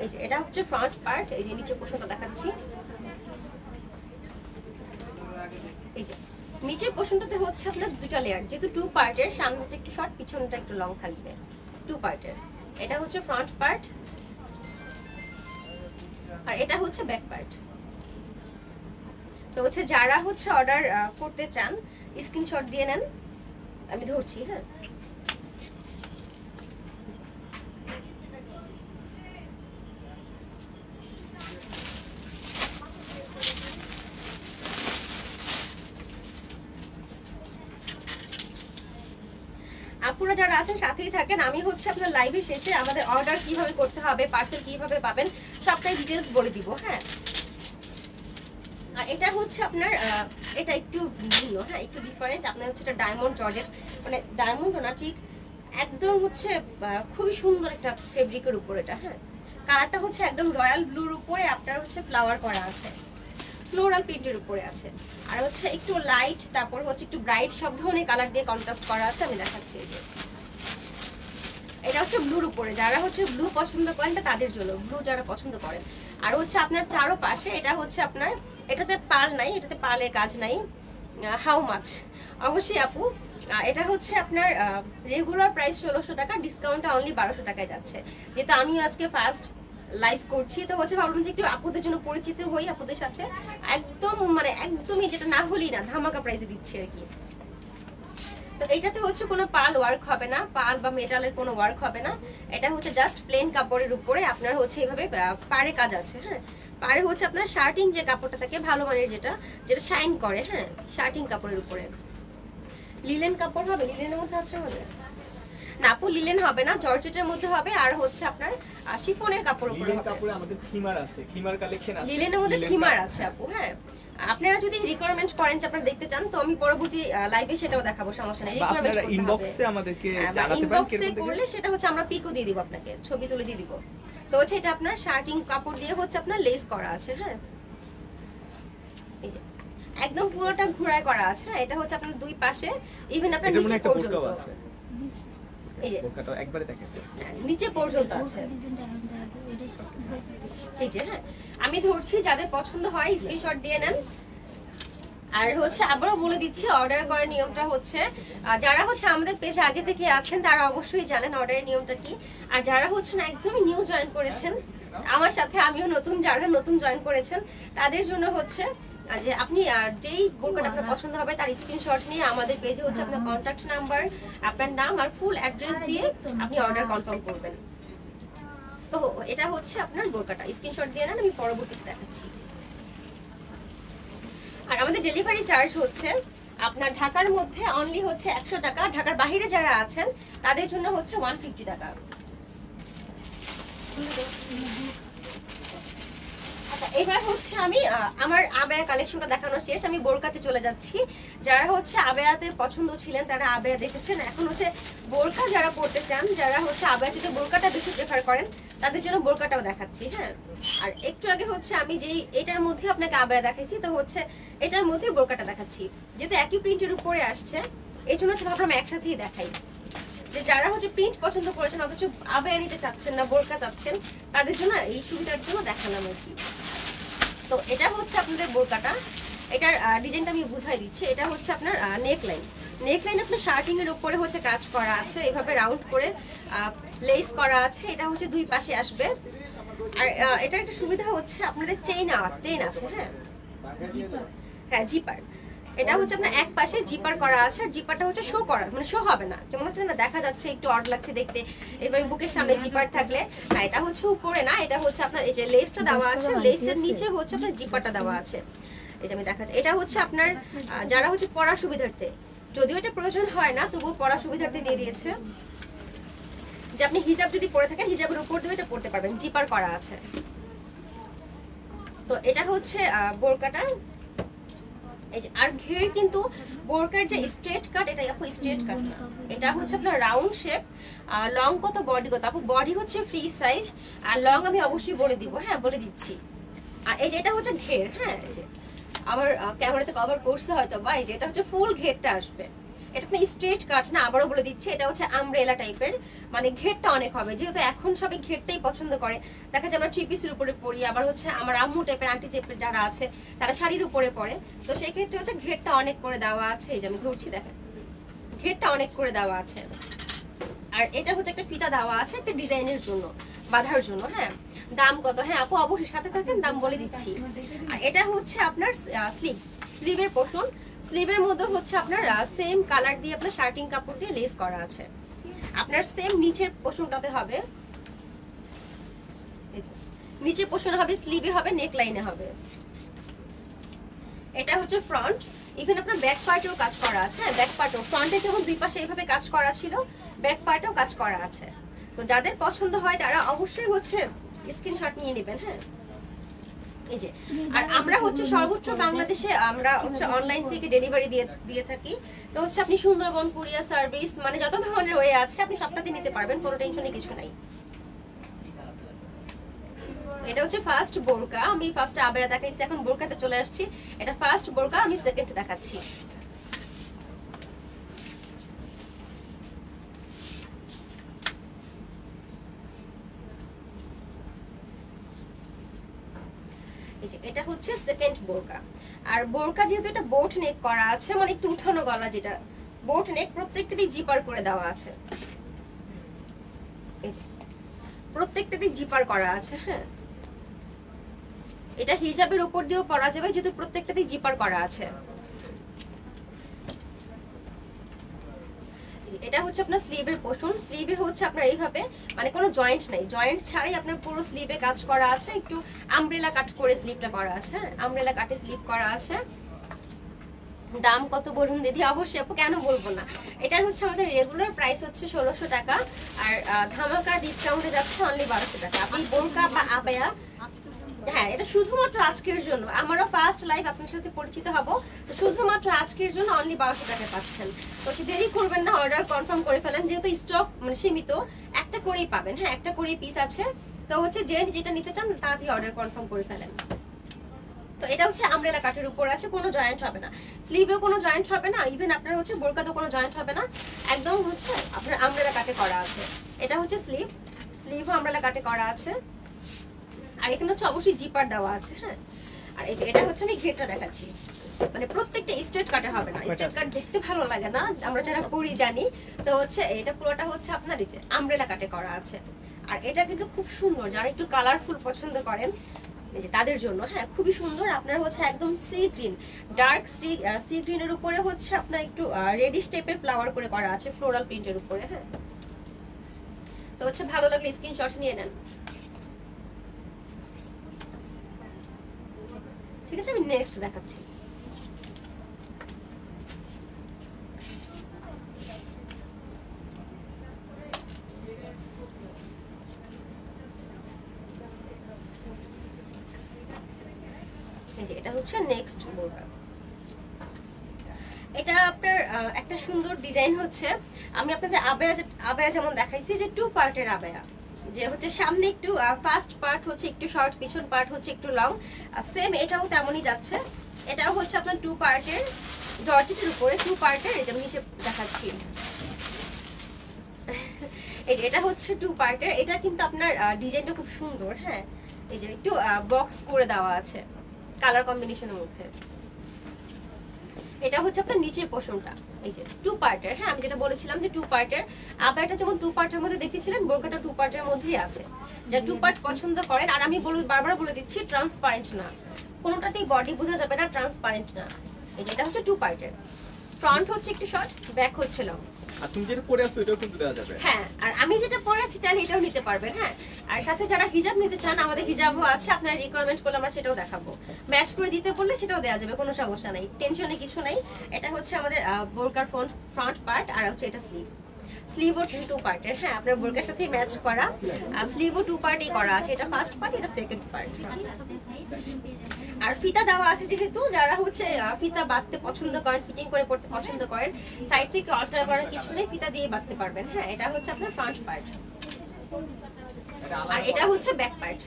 এই যে এটা হচ্ছে ফ্রন্ট পার্ট, এই যে নিচে পোর্শনটা দেখাচ্ছি। এই যে নিচের পোর্শনটাতে হচ্ছে আপনার 2টা লেয়ার, যেহেতু 2 পার্টের, সামনেটা একটু শর্ট, পিছনটা একটু লং থাকবে। 2 পার্টের। এটা হচ্ছে ফ্রন্ট পার্ট, আর এটা হচ্ছে ব্যাক পার্ট। তো হচ্ছে যারা হচ্ছে অর্ডার করতে চান স্ক্রিনশট দিয়ে নেন, আমি ধরছি। হ্যাঁ, আপনারা যারা আছেন সাথেই থাকেন। আমি হচ্ছে আপনার লাইভে শেষে আমাদের অর্ডার কিভাবে করতে হবে, পার্সেল কিভাবে পাবেন, সবটাই ডিটেইলস বলে দিব। হ্যাঁ, আর এটা হচ্ছে আপনার এটা একটু ভিন্ন, হ্যাঁ একটু ডিফারেন্ট। আপনার হচ্ছে এটা ডায়মন্ড জর্জেট, মানে ডায়মন্ড না ঠিক, একদম হচ্ছে খুবই সুন্দর একটা ফেব্রিকের উপর এটা। হ্যাঁ কালারটা হচ্ছে একদম রয়্যাল ব্লুর উপরে আপনার হচ্ছে ফ্লাওয়ার করা আছে, ফ্লোরাল প্রিন্টের উপরে আছে। আর হচ্ছে একটু লাইট, তারপর হচ্ছে একটু ব্রাইট, সব ধরনের কালার দিয়ে কন্ট্রাস্ট করা আছে। আমি দেখাচ্ছি এই যে এটা হচ্ছে ব্লুর উপরে, যারা হচ্ছে ব্লু পছন্দ করেন তাদের জন্য, ব্লু যারা পছন্দ করেন। আর হচ্ছে আপনার চারো পাশে এটা হচ্ছে আপনার, এটাতে পার্ল নাই, এটাতে পার্লের কাজ নাই। How much? অবশ্যই আপু, এটা হচ্ছে আপনার রেগুলার প্রাইস 1600 টাকা, ডিসকাউন্টটা অনলি 1200 টাকায় যাচ্ছে। যেহেতু আমি আজকে ফার্স্ট লাইভ করছি, তো হচ্ছে ভাবলাম যে একটু আপুদের জন্য পরিচিত হই, আপুদের সাথে একদম মানে একদমই যেটা না হলেই না, ধামাকা প্রাইসে দিচ্ছি আর কি। তো এটাতে হচ্ছে কোনো পার্ল ওয়ার্ক হবে না, পার্ল বা মেটালের কোনো ওয়ার্ক হবে না। এটা হচ্ছে জাস্ট প্লেন কাপড়ের উপরে আপনার হচ্ছে এইভাবে পাড়ে কাজ আছে। হ্যাঁ পাড়ে হচ্ছে আপনার শার্টিং যে কাপড়টা থাকে ভালো মানের, যেটা যেটা শাইন করে, হ্যাঁ শার্টিং কাপড়ের উপরে। লিলেন কাপড় হবে, লিলেনের মধ্যে আছে আমাদের না আপু, লিলেন হবে না, জর্জেটের মধ্যে হবে। আর হচ্ছে আপনার শিফনের কাপড় উপরে হবে। কাপড়ে আমাদের খিমার আছে, খিমার কালেকশন আছে, লিলেনের মধ্যে খিমার আছে আপু। হ্যাঁ আপনারা যদি রিকোয়ারমেন্ট করেন যে আপনারা দেখতে চান, তো আমি পরবর্তী লাইভে সেটাও দেখাবো, সমস্যা নেই। রিকোয়ারমেন্ট করতে হবে, ইনবক্সে আমাদেরকে জানাতে পারেন, ইনবক্সে করলে সেটা হচ্ছে আমরা পিকও দিয়ে দিব, আপনাকে ছবি তুলে দিয়ে দিব। তো হচ্ছে এটা আপনার শার্টিং কাপড় দিয়ে হচ্ছে আপনার লেস করা আছে। হ্যাঁ এই যে একদম পুরোটা ঘোড়ায় করা আছে। হ্যাঁ এটা হচ্ছে আপনার দুই পাশে, ইভেন আপনার নিচে পর্যন্ত আছে। এই যে বোরকাটা একবারে দেখেন, নিচে পর্যন্ত আছে এই যে। হ্যাঁ আমি ধরছি, যাদের পছন্দ হয় স্ক্রিনশট দিয়ে নেন। আর হচ্ছে আবারও বলে দিচ্ছি, অর্ডার করার নিয়মটা হচ্ছে, যারা হচ্ছে আমাদের পেজে আগে থেকে আছেন তারা অবশ্যই জানেন অর্ডারের নিয়মটা কি। আর যারা হচ্ছে না একদমই নিউ জয়েন করেছেন আমার সাথে, আমিও নতুন, যারা নতুন জয়েন করেছেন তাদের জন্য হচ্ছে যে আপনি যেই বোরকাটা আপনার পছন্দ হবে তার স্ক্রিনশট নিয়ে আমাদের পেজে হচ্ছে আপনার কন্ট্যাক্ট নাম্বার, আপনার নাম আর ফুল অ্যাড্রেস দিয়ে আপনি অর্ডার কনফার্ম করবেন। তো এটা হচ্ছে আপনার বোরকাটা, স্ক্রিনশট দিয়ে নেন, আমি পরবর্তীতে দেখাচ্ছি। আর আমাদের ডেলিভারি চার্জ হচ্ছে আপনার ঢাকার মধ্যে অনলি হচ্ছে 100 টাকা, ঢাকার বাইরে যারা আছেন তাদের জন্য হচ্ছে 150 টাকা। আচ্ছা এবার হচ্ছে আমি আমার আবেয়া কালেকশনটা দেখানো শেষ, আমি বোরকাতে চলে যাচ্ছি। যারা হচ্ছে আবেয়াতে পছন্দ ছিলেন তারা আবেয়া দেখেছেন, এখন হচ্ছে বোরকা যারা পড়তে চান, যারা হচ্ছে আবেয়া থেকে বোরকাটা বেশি প্রেফার করেন তাদের জন্য বোরকাটাও দেখাচ্ছি। হ্যাঁ আর একটু আগে হচ্ছে আমি যেই এটার মধ্যে আপনাকে আবেয়া দেখাইছি, তো হচ্ছে এটার মধ্যে বোরকাটা দেখাচ্ছি, যেহেতু একই প্রিন্টের উপরে আসছে এই জন্য হচ্ছে ভাবলাম একসাথেই দেখাই। যে যারা হচ্ছে প্রিন্ট পছন্দ করেছেন অথচ আবেয়া নিতে চাচ্ছেন না, বোরকা চাচ্ছেন, তাদের জন্য এই সুবিধার জন্য দেখালাম আর কি। তো এটা হচ্ছে আপনাদের বোরকাটা, এটার ডিজাইনটা আমি বুঝাই দিচ্ছি। এটা হচ্ছে আপনার নেকলাইন, নেকলাইন আপনার শার্টিং এর উপরে হচ্ছে কাজ করা আছে, এইভাবে রাউন্ড করে লেস করা আছে। এটা হচ্ছে দুই পাশে আসবে। আর এটা একটা সুবিধা হচ্ছে আপনাদের চেইন আছে। হ্যাঁ হ্যাঁ জিপার, এটা হচ্ছে আপনার এক পাশে জিপার করা আছে। আর জিপারটা হচ্ছে শো করা, মানে শো হবে না, যেমন হচ্ছে না দেখা যাচ্ছে একটু অড লাগছে দেখতে এভাবে বুকের সামনে জিপার থাকলে না, এটা হচ্ছে উপরে না, এটা হচ্ছে আপনার এই যে লেসটা দেওয়া আছে, লেসের নিচে হচ্ছে আপনার জিপারটা দেওয়া আছে। এই যে আমি দেখাচ্ছি, এটা হচ্ছে আপনার যারা হচ্ছে পড়ার সুবিধার্থে, যদিও এটা প্রয়োজন হয় না তবুও পড়ার সুবিধার্থে দিয়ে দিয়েছে যে আপনি হিজাব যদি পরে থাকেন হিজাবের উপর দিয়ে এটা পড়তে পারবেন, জিপার করা আছে। তো এটা হচ্ছে বোরকাটা। এই যে আর ঘের কিন্তু বোরকার যে স্ট্রেট কাট, এটা আপু স্ট্রেট কাট না, এটা হচ্ছে আপনার রাউন্ড শেপ। লং কত বডি কত আপু? বডি হচ্ছে ফ্রি সাইজ, আর লং আমি অবশ্যই বলে দিব। হ্যাঁ বলে দিচ্ছি। আর এই যে এটা হচ্ছে ঘের, হ্যাঁ এই যে আমার ক্যামেরাতে কভার করছে হয়তো বা, এই যে এটা হচ্ছে ফুল ঘেরটা আসবে। এটা আপনি স্ট্রেট কাট না, আবারও বলে দিচ্ছি, এটা হচ্ছে আমব্রেলা টাইপের, মানে ঘেরটা অনেক হবে, যেহেতু এখন সবাই ঘেরটাই পছন্দ করে। দেখা যায় আমরা থ্রি পিসের উপরে পরি, আবার হচ্ছে আমার আম্মু টাইপের আন্টি টাইপের যারা আছে তারা শাড়ির উপরে পরে, তো সেই ক্ষেত্রে হচ্ছে ঘেরটা অনেক করে দেওয়া আছে। এই যে আমি ধরছি দেখেন, ঘেরটা অনেক করে দেওয়া আছে। আর এটা হচ্ছে একটা ফিতা দেওয়া আছে একটা ডিজাইনের জন্য, বাঁধার জন্য। হ্যাঁ দাম কত? হ্যাঁ আপু অবশ্যই সাথে থাকেন, দাম বলে দিচ্ছি। আর এটা হচ্ছে আপনার স্লিভের পোর্শন, স্লিভের মধ্যে হচ্ছে আপনার সেম কালার দিয়ে আপনার শার্টিং কাপড় দিয়ে লেস করা আছে। আপনার সেম নিচের পোর্শনটাতে হবে, নিচে পোর্শন হবে, স্লিভে হবে, নেক লাইনে হবে। এটা হচ্ছে ফ্রন্ট, ইভেন আপনার ব্যাক পার্টেও কাজ করা আছে। হ্যাঁ ব্যাক পার্টও, ফ্রন্টে যেমন দুই পাশে এইভাবে কাজ করা ছিল, ব্যাক পার্টেও কাজ করা আছে। তো যাদের পছন্দ হয় তারা অবশ্যই হচ্ছে স্ক্রিনশট নিয়ে নেবেন। হ্যাঁ এই যে, আর আমরা হচ্ছে সর্বোচ্চ বাংলাদেশে আমরা হচ্ছে অনলাইন থেকে ডেলিভারি দিয়ে থাকি। তো হচ্ছে আপনি সুন্দরবন কুরিয়ার সার্ভিস মানে যত ধরনের ওয়ে আছে আপনি সবটাতে নিতে পারবেন, কোনো টেনশনে কিছু নাই। এটা হচ্ছে ফার্স্ট বোরকা, আমি ফার্স্টে আবায়া দেখাইছি, এখন বোরকাতে চলে আসছি। এটা ফার্স্ট বোরকা, আমি সেকেন্ড দেখাচ্ছি। এটা হচ্ছে সেকেন্ড বোরকা। আর বোরকা যেহেতু এটা বোট নেক করা আছে, মানে একটু উঠানো গলা, যেটা বোট নেক, প্রত্যেকটাতেই জিপার করে দেওয়া আছে। এই যে প্রত্যেকটাতেই জিপার করা আছে। হ্যাঁ, এটা হিজাবের উপর দিয়েও পরা যাবে যেহেতু প্রত্যেকটাতেই জিপার করা আছে। এটা হচ্ছে আপনার স্লিভের পোর্শন। স্লিভে হচ্ছে আপনার এইভাবে মানে কোনো জয়েন্ট নাই, জয়েন্ট ছাড়াই আপনার পুরো স্লিভে কাজ করা আছে, একটু আমব্রেলা কাট করে স্লিভটা করা আছে। হ্যাঁ, আমব্রেলা কাটে স্লিভ করা আছে। দাম কত বলুন দিদি? অবশ্যই আপু, কেন বলবো না। এটার হচ্ছে আমাদের রেগুলার প্রাইস হচ্ছে 1600 টাকা, আর ধামাকা ডিসকাউন্টে যাচ্ছে অনলি 1200 টাকা। আপনি বোরকা বা আবায়া, হ্যাঁ এটা শুধুমাত্র আজকের জন্য, আমারও ফার্স্ট লাইভ আপনার সাথে পরিচিত হব, তো শুধুমাত্র আজকের জন্য অনলি 1200 টাকায় পাচ্ছেন। তো দেরি করবেন না, অর্ডার কনফার্ম করে ফেলেন, যেহেতু স্টক মানে সীমিত, একটা করেই পাবেন। হ্যাঁ, একটা করেই পিস আছে, তো হচ্ছে যে যেটা নিতে চান তাড়াতাড়ি অর্ডার কনফার্ম করে ফেলেন। তো এটা হচ্ছে আমব্রেলা কাটের উপর আছে, কোনো জয়েন্ট হবে না, স্লিভেও কোনো জয়েন্ট হবে না, ইভেন আপনার হচ্ছে বোরকাতেও কোনো জয়েন্ট হবে না, একদম হচ্ছে আপনার আমব্রেলা কাটে করা আছে। এটা হচ্ছে স্লিভ, স্লিভও আমব্রেলা কাটে করা আছে, আর এখানে হচ্ছে অবশ্যই জিপার দেওয়া আছে। হ্যাঁ, আর এই যে এটা হচ্ছে আমি ঘেরটা দেখাচ্ছি, মানে প্রত্যেকটা স্ট্রেট কাটে হবে না, স্ট্রেট কাট দেখতে ভালো লাগে না, আমরা যারা করি জানি। তো হচ্ছে এটা পুরোটা হচ্ছে আপনার এই যে আমব্রেলা কাটে করা আছে। আর এটা কিন্তু খুব সুন্দর, যারা একটু কালারফুল পছন্দ করেন এই যে তাদের জন্য। হ্যাঁ, খুবই সুন্দর। আপনার হচ্ছে একদম সি গ্রিন, ডার্ক সি গ্রিনের উপরে হচ্ছে আপনার একটু রেডিশ টাইপের ফ্লাওয়ার করে করা আছে, ফ্লোরাল প্রিন্টের উপরে। হ্যাঁ, তো হচ্ছে ভালো লাগলে স্ক্রিনশট নিয়ে নেন। ঠিক আছে, আমি নেক্সট দেখাচ্ছি। এই যে এটা হচ্ছে নেক্সট বোরকা। এটা আপনার একটা সুন্দর ডিজাইন হচ্ছে, আমি আপনাদের আবায়া যেমন দেখাইছি যে 2 পার্টের আবায়া, যে হচ্ছে সামনে একটু ফার্স্ট পার্ট হচ্ছে একটু শর্ট, পিছন পার্ট হচ্ছে একটু লং, সেম এটাও তেমনই যাচ্ছে। এটাও হচ্ছে আপনার 2 পার্টের জর্জেটের উপরে, 2 পার্টের, এই যে আমি নিচে দেখাচ্ছি। এই যে এটা হচ্ছে 2 পার্টের, এটা কিন্তু আপনার ডিজাইনটা খুব সুন্দর। হ্যাঁ, এই যে একটু বক্স করে দেওয়া আছে কালার কম্বিনেশনের মধ্যে। এটা হচ্ছে আপনার নিচের পোর্শনটা, এই যে 2 পার্টের। হ্যাঁ, আমি যেটা বলেছিলাম যে 2 পার্টের, আবায়াটা যেমন 2 পার্টের মধ্যে দেখেছিলেন, বোরকাটা 2 পার্টের মধ্যেই আছে। যা 2 পার্ট পছন্দ করেন, আর আমি বারবার বলে দিচ্ছি ট্রান্সপারেন্ট না, কোনোটাতেই বডি বোঝা যাবে না, ট্রান্সপারেন্ট না। এই যে এটা হচ্ছে 2 পার্টের, ফ্রন্ট হচ্ছে একটু শর্ট, ব্যাক হচ্ছে লং। আর তুমি যেটা পরে আছো এটাও কিন্তু দেওয়া যাবে। হ্যাঁ, আর আমি যেটা পরে আছি চাইলে এটাও নিতে পারবেন। হ্যাঁ, আর সাথে যারা হিজাব নিতে চান, আমাদের হিজাবও আছে, আপনারা রিকোয়ারমেন্ট করলে আমরা সেটাও দেখাবো, ম্যাচ করে দিতে বললে সেটাও দেওয়া যাবে, কোনো সমস্যা নাই, টেনশনে কিছু নাই। এটা হচ্ছে আমাদের বোরকার ফ্রন্ট পার্ট, আর হচ্ছে এটা স্লিভও 2 পার্টের। হ্যাঁ, আপনার বোরকার সাথে ম্যাচ করা, আর স্লিভও 2 পার্টই করা আছে, এটা ফার্স্ট পার্ট, এটা সেকেন্ড পার্ট। আর ফিতা দেওয়া আছে, যেহেতু যারা হচ্ছে ফিতা বাঁধতে পছন্দ করেন, ফিটিং করে পড়তে পছন্দ করেন, সাইড থেকে অল্টার করার কিছু নেই, ফিতা দিয়ে বাঁধতে পারবেন। হ্যাঁ, এটা হচ্ছে আপনার ফ্রন্ট পার্ট, আর এটা হচ্ছে ব্যাক পার্ট।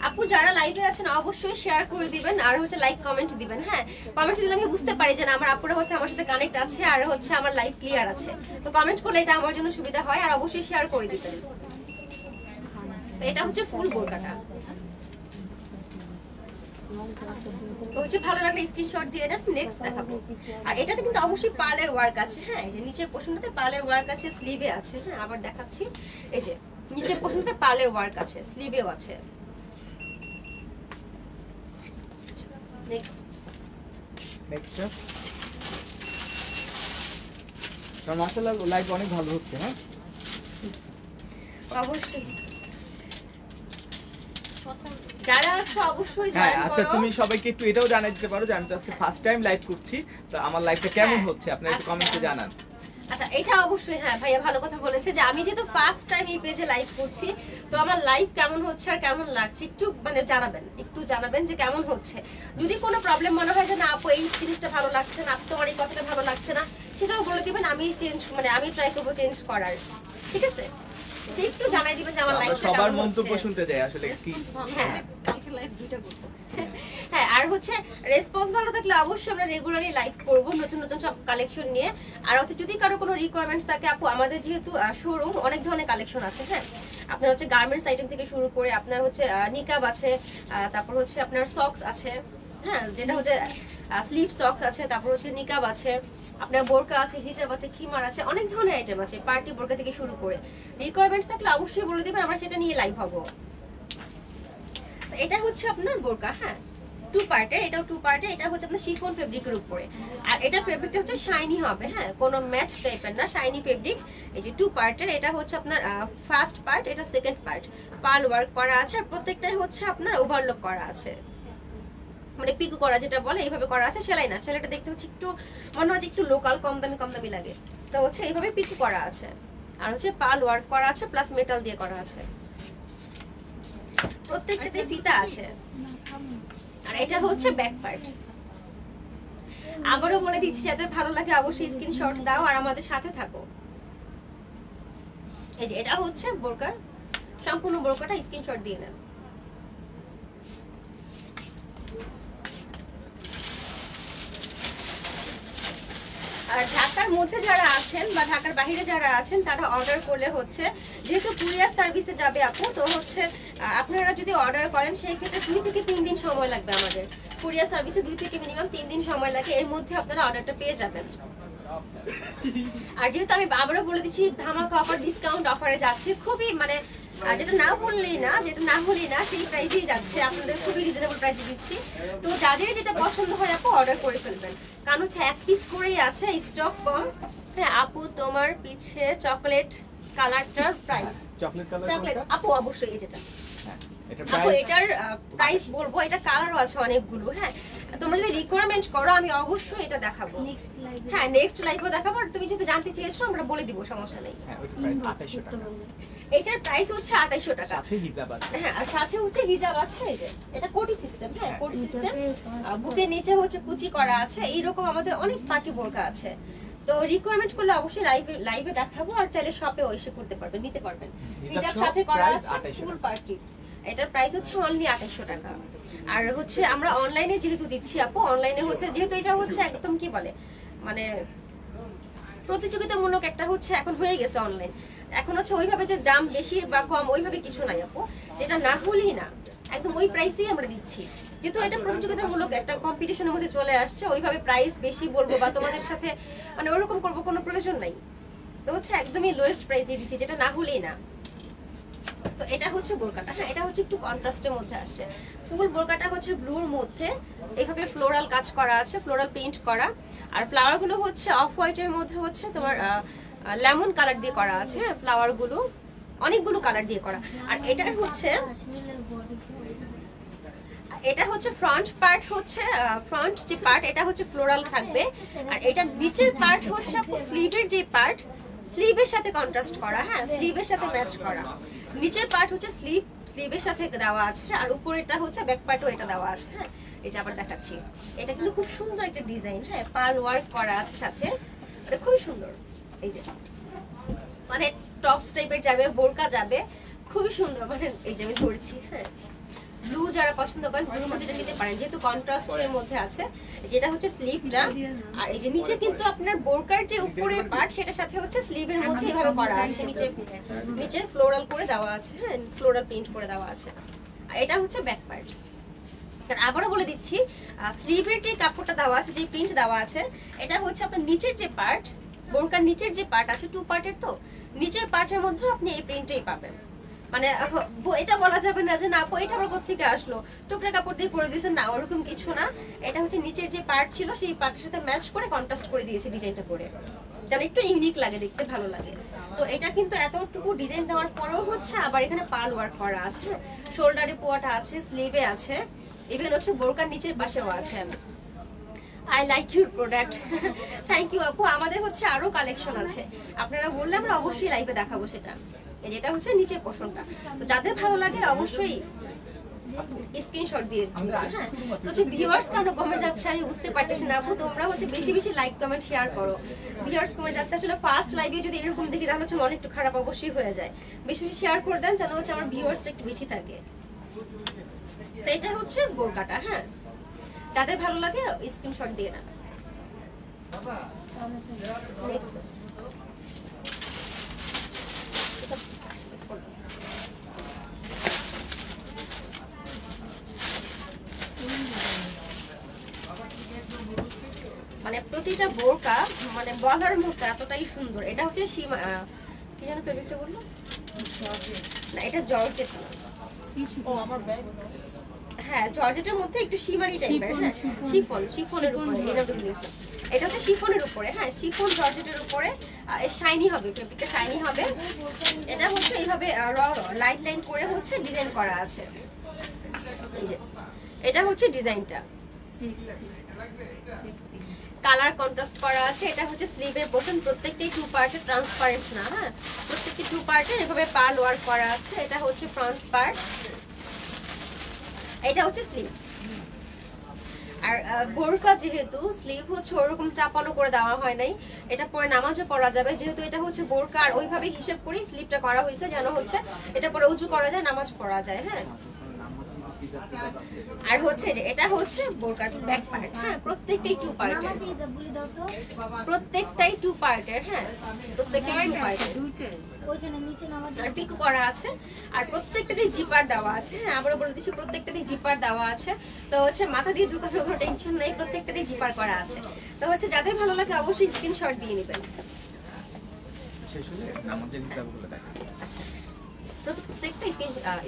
আপু যারা লাইভে আছেন অবশ্যই শেয়ার করে দিবেন, আর হচ্ছে লাইক কমেন্ট দিবেন। হ্যাঁ, কমেন্ট দিলে আমি বুঝতে পারি যে না আমার আপুরা হচ্ছে আমার সাথে কানেক্ট আছে, আর হচ্ছে আমার লাইভ ক্লিয়ার আছে, তো কমেন্ট করলে এটা আমার জন্য সুবিধা হয়। আর অবশ্যই শেয়ার করে দিবেন। তো এটা হচ্ছে ফুল বোরকাটা, তো হচ্ছে ভালো লাগলে স্ক্রিনশট দিয়ে দেন, নেক্সট দেখাবো। আর এটাতে কিন্তু অবশ্যই পার্লের ওয়ার্ক আছে। হ্যাঁ, এই যে নিচের পোর্শনটাতে পার্লের ওয়ার্ক আছে, স্লিভে আছে। হ্যাঁ, আবার দেখাচ্ছি, এই যে নিচের পোর্শনটাতে পার্লের ওয়ার্ক আছে, স্লিভেও আছে। নেক্সট মাশাআল্লাহ লাইভ অনেক ভালো হচ্ছে। হ্যাঁ, অবশ্যই যারা আছে অবশ্যই হ্যাঁ। জয়েন আচ্ছা, করো। তুমি সবাইকে একটু এটাও জানাই দিতে পারো যে আমি তো আজকে ফার্স্ট টাইম লাইভ করছি, তো আমার লাইভটা কেমন হচ্ছে আপনারা একটু আচ্ছা। কমেন্টে জানান। আচ্ছা, এটা অবশ্যই হ্যাঁ ভাইয়া ভালো কথা বলেছে যে আমি যেহেতু ফার্স্ট টাইম এই পেজে লাইভ করছি, তো আমার লাইভ কেমন হচ্ছে আর কেমন লাগছে একটু মানে জানাবেন যে কেমন হচ্ছে। যদি কোনো প্রবলেম মনে হয় যে না আপু এই জিনিসটা ভালো লাগছে না, আপু তোমার এই কথাটা ভালো লাগছে না, সেটাও বলে দিবেন, আমি আমি ট্রাই করবো চেঞ্জ করার, ঠিক আছে? সে একটু জানাই দিবেন যে আমার লাইভটা সবার কেমন মন্তব্য হচ্ছে। শুনতে চাই আসলে কি। হ্যাঁ কালকে লাইভ দুইটা করবো। হ্যাঁ, আর হচ্ছে রেসপন্স ভালো থাকলে অবশ্যই আমরা রেগুলারলি লাইভ করব নতুন নতুন সব কালেকশন নিয়ে। আর হচ্ছে যদি কারো কোনো রিকোয়ারমেন্ট থাকে আপু, আমাদের যেহেতু শোরুম অনেক ধরনের কালেকশন আছে, হ্যাঁ আপনার হচ্ছে গার্মেন্টস আইটেম থেকে শুরু করে আপনার হচ্ছে নিকাব আছে, তারপর হচ্ছে আপনার সক্স আছে, হ্যাঁ যেটা হচ্ছে স্লিভ সক্স আছে, তারপর হচ্ছে নিকাব আছে, আপনার বোরকা আছে, হিজাব আছে, খিমার আছে, অনেক ধরনের আইটেম আছে, পার্টি বোরকা থেকে শুরু করে। রিকোয়ারমেন্ট থাকলে অবশ্যই বলে দিবেন, আমরা সেটা নিয়ে লাইভ হবো। এটা হচ্ছে আপনার বোরকা, হ্যাঁ 2 পার্টের, এটাও 2 পার্টের। এটা হচ্ছে আপনার শিফন ফেব্রিকের উপরে, আর এটা ফেব্রিকটা হচ্ছে শাইনি হবে, হ্যাঁ কোনো ম্যাট টাইপের না, শাইনি ফেব্রিক। এই যে 2 পার্টের, এটা হচ্ছে আপনার ফার্স্ট পার্ট, এটা সেকেন্ড পার্ট, পার্ল ওয়ার্ক করা আছে, আর প্রত্যেকটাই হচ্ছে আপনার ওভারলক করা আছে, মানে পিকো করা যেটা বলে এইভাবে করা আছে, সেলাই না। সেলাইটা দেখতে হচ্ছে একটু মনে হয় একটু লোকাল কম দামি লাগে, তো হচ্ছে এইভাবে পিকো করা আছে, আর হচ্ছে পার্ল ওয়ার্ক করা আছে প্লাস মেটাল দিয়ে করা আছে, প্রত্যেকটাতে ফিতা আছে। আর এটা হচ্ছে ব্যাক পার্ট। আবারও বলে দিচ্ছি, যাদের ভালো লাগে অবশ্যই স্ক্রিনশট দাও আর আমাদের সাথে থাকো। এই যে এটা হচ্ছে বোরকার সম্পূর্ণ বোরকাটা, স্ক্রিনশট দিয়ে নেন। আর ঢাকার মধ্যে যারা আছেন বা ঢাকার বাইরে যারা আছেন তারা অর্ডার করলে হচ্ছে, যেহেতু কুরিয়ার সার্ভিসে যাবে আপু, তো হচ্ছে আপনারা যদি অর্ডার করেন সেই ক্ষেত্রে 2 থেকে 3 দিন সময় লাগবে। আমাদের কুরিয়ার সার্ভিসে 2 থেকে মিনিমাম 3 দিন সময় লাগে, এর মধ্যে আপনারা অর্ডারটা পেয়ে যাবেন। আর যেহেতু আমি আবারও বলে দিচ্ছি ধামাকা অফার, ডিসকাউন্ট অফারে যাচ্ছে, খুবই মানে যেটা না হলেই না সেই প্রাইসেই যাচ্ছে, আপনাদের খুবই রিজনেবল প্রাইসে দিচ্ছি। তো যাদের যেটা পছন্দ হয় আপু অর্ডার করে ফেলবেন, কারণ হচ্ছে 1 পিস করেই আছে, স্টক কম। হ্যাঁ আপু তোমার পিছে চকলেট কালারটার প্রাইস, চকলেট আপু অবশ্যই এই যেটা আপু এটার প্রাইস বলবো, এটা কালারও আছে অনেকগুলো। হ্যাঁ তোমরা যদি রিকোয়ারমেন্ট করো আমি অবশ্যই এটা দেখাবো, হ্যাঁ নেক্সট লাইভও দেখাবো। আর তুমি যেহেতু জানতে চেয়েছো আমরা বলে দিব, সমস্যা নেই। এটার প্রাইস হচ্ছে 2800 টাকা, হ্যাঁ আর সাথে হচ্ছে হিজাব আছে। এই যে এটা কোটি সিস্টেম, হ্যাঁ কোটি সিস্টেম, বুকের নিচে হচ্ছে কুচি করা আছে, এইরকম আমাদের অনেক পার্টি বোরকা আছে। তো রিকোয়ারমেন্ট করলে অবশ্যই লাইভে দেখাবো, আর চাইলে শপেও এসে করতে পারবেন, নিতে পারবেন। হিজাব সাথে করা আছে ফুল পার্টি, এটার প্রাইস হচ্ছে অনলি 2800 টাকা। আর হচ্ছে আমরা অনলাইনে যেহেতু দিচ্ছি আপু, অনলাইনে হচ্ছে যেহেতু এটা হচ্ছে একদম কি বলে মানে প্রতিযোগিতামূলক একটা হচ্ছে এখন হয়ে গেছে অনলাইন, এখন হচ্ছে ওইভাবে যে দাম বেশি বা কম ওইভাবে কিছু নাই আপু, যেটা না হলেই না একদম ওই প্রাইসেই আমরা দিচ্ছি। যেহেতু এটা প্রতিযোগিতামূলক একটা কম্পিটিশনের মধ্যে চলে আসছে, ওইভাবে প্রাইস বেশি বলবো বা তোমাদের সাথে মানে ওরকম করবো কোনো প্রয়োজন নাই, তো হচ্ছে একদমই লোয়েস্ট প্রাইসে দিচ্ছি, যেটা না হলেই না। তো এটা হচ্ছে বোরকাটা, হ্যাঁ এটা হচ্ছে একটু কন্ট্রাস্টের মধ্যে আসছে। ফুল বোরকাটা হচ্ছে ব্লুর মধ্যে এইভাবে ফ্লোরাল কাজ করা আছে, ফ্লোরাল প্রিন্ট করা, আর ফ্লাওয়ার গুলো হচ্ছে অফ হোয়াইটের মধ্যে হচ্ছে তোমার লেমন কালার দিয়ে করা আছে, হ্যাঁ ফ্লাওয়ার গুলো অনেকগুলো কালার দিয়ে করা। আর এটা হচ্ছে ফ্রন্ট পার্ট, হচ্ছে ফ্রন্ট যে পার্ট এটা হচ্ছে ফ্লোরাল থাকবে, আর এটা নিচের পার্ট হচ্ছে আপু স্লিভের যে পার্ট, স্লিভের সাথে কন্ট্রাস্ট করা, হ্যাঁ স্লিভের সাথে ম্যাচ করা। নিচের পার্ট হচ্ছে স্লিভের সাথে দেওয়া আছে, আর উপরেরটা হচ্ছে ব্যাক পার্টও এটা দেওয়া আছে। হ্যাঁ এই যে আবার দেখাচ্ছি, এটা কিন্তু খুব সুন্দর একটা ডিজাইন, হ্যাঁ পার্ল ওয়ার্ক করা আছে সাথে, এটা খুবই সুন্দর। এই যে মানে টপস টাইপের যাবে, বোরকা যাবে, খুবই সুন্দর। মানে এই যে আমি ধরছি, হ্যাঁ ব্লু যারা পছন্দ করেন ব্লুর মধ্যে এটা নিতে পারেন, যেহেতু কন্ট্রাস্টের মধ্যে আছে। যেটা হচ্ছে স্লিভটা, আর এই যে নিচে কিন্তু আপনার বোরকার যে উপরের পার্ট সেটার সাথে হচ্ছে স্লিভের মধ্যে এভাবে করা আছে, নিচে ফ্লোরাল করে দেওয়া আছে, হ্যাঁ ফ্লোরাল প্রিন্ট করে দেওয়া আছে। আর এটা হচ্ছে ব্যাক পার্ট। আবারও বলে দিচ্ছি, স্লিভের যে কাপড়টা দেওয়া আছে, যে প্রিন্ট দেওয়া আছে, এটা হচ্ছে আপনার নিচের যে পার্ট, বোরকার নিচের যে পার্ট আছে 2 পার্টের, তো নিচের পার্টের মধ্যে আপনি এই প্রিন্টটাই পাবেন। মানে এটা বলা যাবে না যে না আপু এটা আবার কোত্থেকে আসলো, টুকরা কাপড় দিয়ে করে দিয়েছেন, না ওরকম কিছু না। এটা হচ্ছে নিচের যে পার্ট ছিল সেই পার্টের সাথে ম্যাচ করে কন্ট্রাস্ট করে দিয়েছে ডিজাইনটা করে, যেন একটু ইউনিক লাগে, দেখতে ভালো লাগে। তো এটা কিন্তু এতটুকু ডিজাইন দেওয়ার পরেও হচ্ছে আবার এখানে পার্ল ওয়ার্ক করা আছে, শোল্ডারে পোয়াটা আছে, স্লিভে আছে, ইভেন হচ্ছে বোরকার নিচের পাশেও আছে। I like your product. Thank you আপু। আমাদের হচ্ছে আরো কালেকশন আছে, আপনারা বললে আমরা অবশ্যই লাইভে দেখাবো সেটা। যেটা হচ্ছে নিচের পোর্শনটা, তো যাদের ভালো লাগে অবশ্যই স্ক্রিনশট দিয়ে দিবেন। হ্যাঁ, তো হচ্ছে ভিউয়ার্স কেন কমে যাচ্ছে আমি বুঝতে পারতেছি না আপু। তোমরা হচ্ছে বেশি বেশি লাইক কমেন্ট শেয়ার করো। ভিউয়ার্স কমে যাচ্ছে আসলে ফার্স্ট লাইভে যদি এরকম দেখি তাহলে হচ্ছে মন একটু খারাপ অবশ্যই হয়ে যায়। বেশি বেশি শেয়ার করে দেন যেন হচ্ছে আমার ভিউয়ার্সটা একটু বেশি থাকে। তো এটা হচ্ছে বোরকাটা। হ্যাঁ, যাদের ভালো লাগে স্ক্রিনশট দিয়ে না। মানে প্রতিটা বোরকা মানে বলার মতো এতটাই সুন্দর। এটা হচ্ছে সীমা কি যেন ফেব্রিকটা বললো না, এটা জর্জেট না। ও আমার ব্যাগ। হ্যাঁ, জর্জেটের মধ্যে একটু শিমারি টাইপের। হ্যাঁ, শিফনের উপরে এটা হচ্ছে শিফনের উপরে। হ্যাঁ, শিফন জর্জেটের উপরে শাইনি হবে, ফেব্রিকটা শাইনি হবে। এটা হচ্ছে এইভাবে লাইন লাইন করে হচ্ছে ডিজাইন করা আছে। এই যে এটা হচ্ছে ডিজাইনটা, কালার কন্ট্রাস্ট করা আছে। এটা হচ্ছে স্লিভের পোর্শন, প্রত্যেকটাই 2 পার্টের, ট্রান্সপারেন্ট না। হ্যাঁ, প্রত্যেকটি 2 পার্টের এভাবে পার্ল ওয়ার্ক করা আছে। এটা হচ্ছে ফ্রন্ট পার্ট, এটা হচ্ছে স্লিভ। আর বোরকা যেহেতু স্লিভ হচ্ছে ওরকম চাপানো করে দেওয়া হয় নাই, এটা পরে নামাজও পরা যাবে। যেহেতু এটা হচ্ছে বোরকা আর ওইভাবে হিসেব করেই স্লিভটা করা হয়েছে যেন হচ্ছে এটা পরে উঁচু করা যায়, নামাজ পড়া যায়। হ্যাঁ, আর হচ্ছে যে এটা হচ্ছে বোরকার ব্যাক পার্ট। হ্যাঁ, প্রত্যেকটাই 2 পার্টের, প্রত্যেকটাই 2 পার্টের। হ্যাঁ, প্রত্যেকটাই 2 পার্টের আর পিকো করা আছে। আর প্রত্যেকটাতেই জিপার দেওয়া আছে। হ্যাঁ, আবারও বলে দিচ্ছি প্রত্যেকটাতেই জিপার দেওয়া আছে। তো হচ্ছে মাথা দিয়ে ঢুকানোর কোনো টেনশন নেই, প্রত্যেকটাতেই জিপার করা আছে। তো হচ্ছে যাদের ভালো লাগে অবশ্যই স্ক্রিনশট দিয়ে নেবেন। শেষ হলে আমাদের হিসাবগুলো দেখা। আচ্ছা, প্রত্যেকটা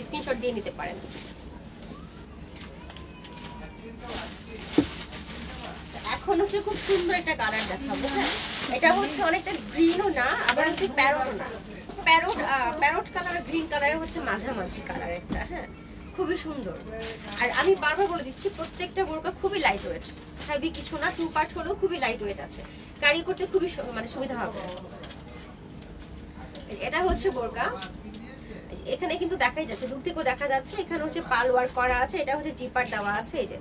স্ক্রিনশট দিয়ে নিতে পারেন। এখন হচ্ছে খুব সুন্দর একটা কালার দেখাবো। হ্যাঁ, এটা হচ্ছে অনেকটা গ্রিনও না আবার হচ্ছে প্যারোটও না, প্যারোট কালার গ্রিন কালারের হচ্ছে মাঝামাঝি কালার একটা। হ্যাঁ, খুবই সুন্দর। আর আমি বারবার বলে দিচ্ছি প্রত্যেকটা বোরকা খুবই লাইট ওয়েট, হেভি কিছু না, 2 পার্ট হলেও খুবই লাইট ওয়েট আছে, ক্যারি করতে খুবই মানে সুবিধা হবে। এটা হচ্ছে বোরকা, এখানে কিন্তু দেখাই যাচ্ছে, দূর থেকেও দেখা যাচ্ছে। এখানে হচ্ছে পাল ওয়ার্ক করা আছে, এটা হচ্ছে জিপার দেওয়া আছে। এই যে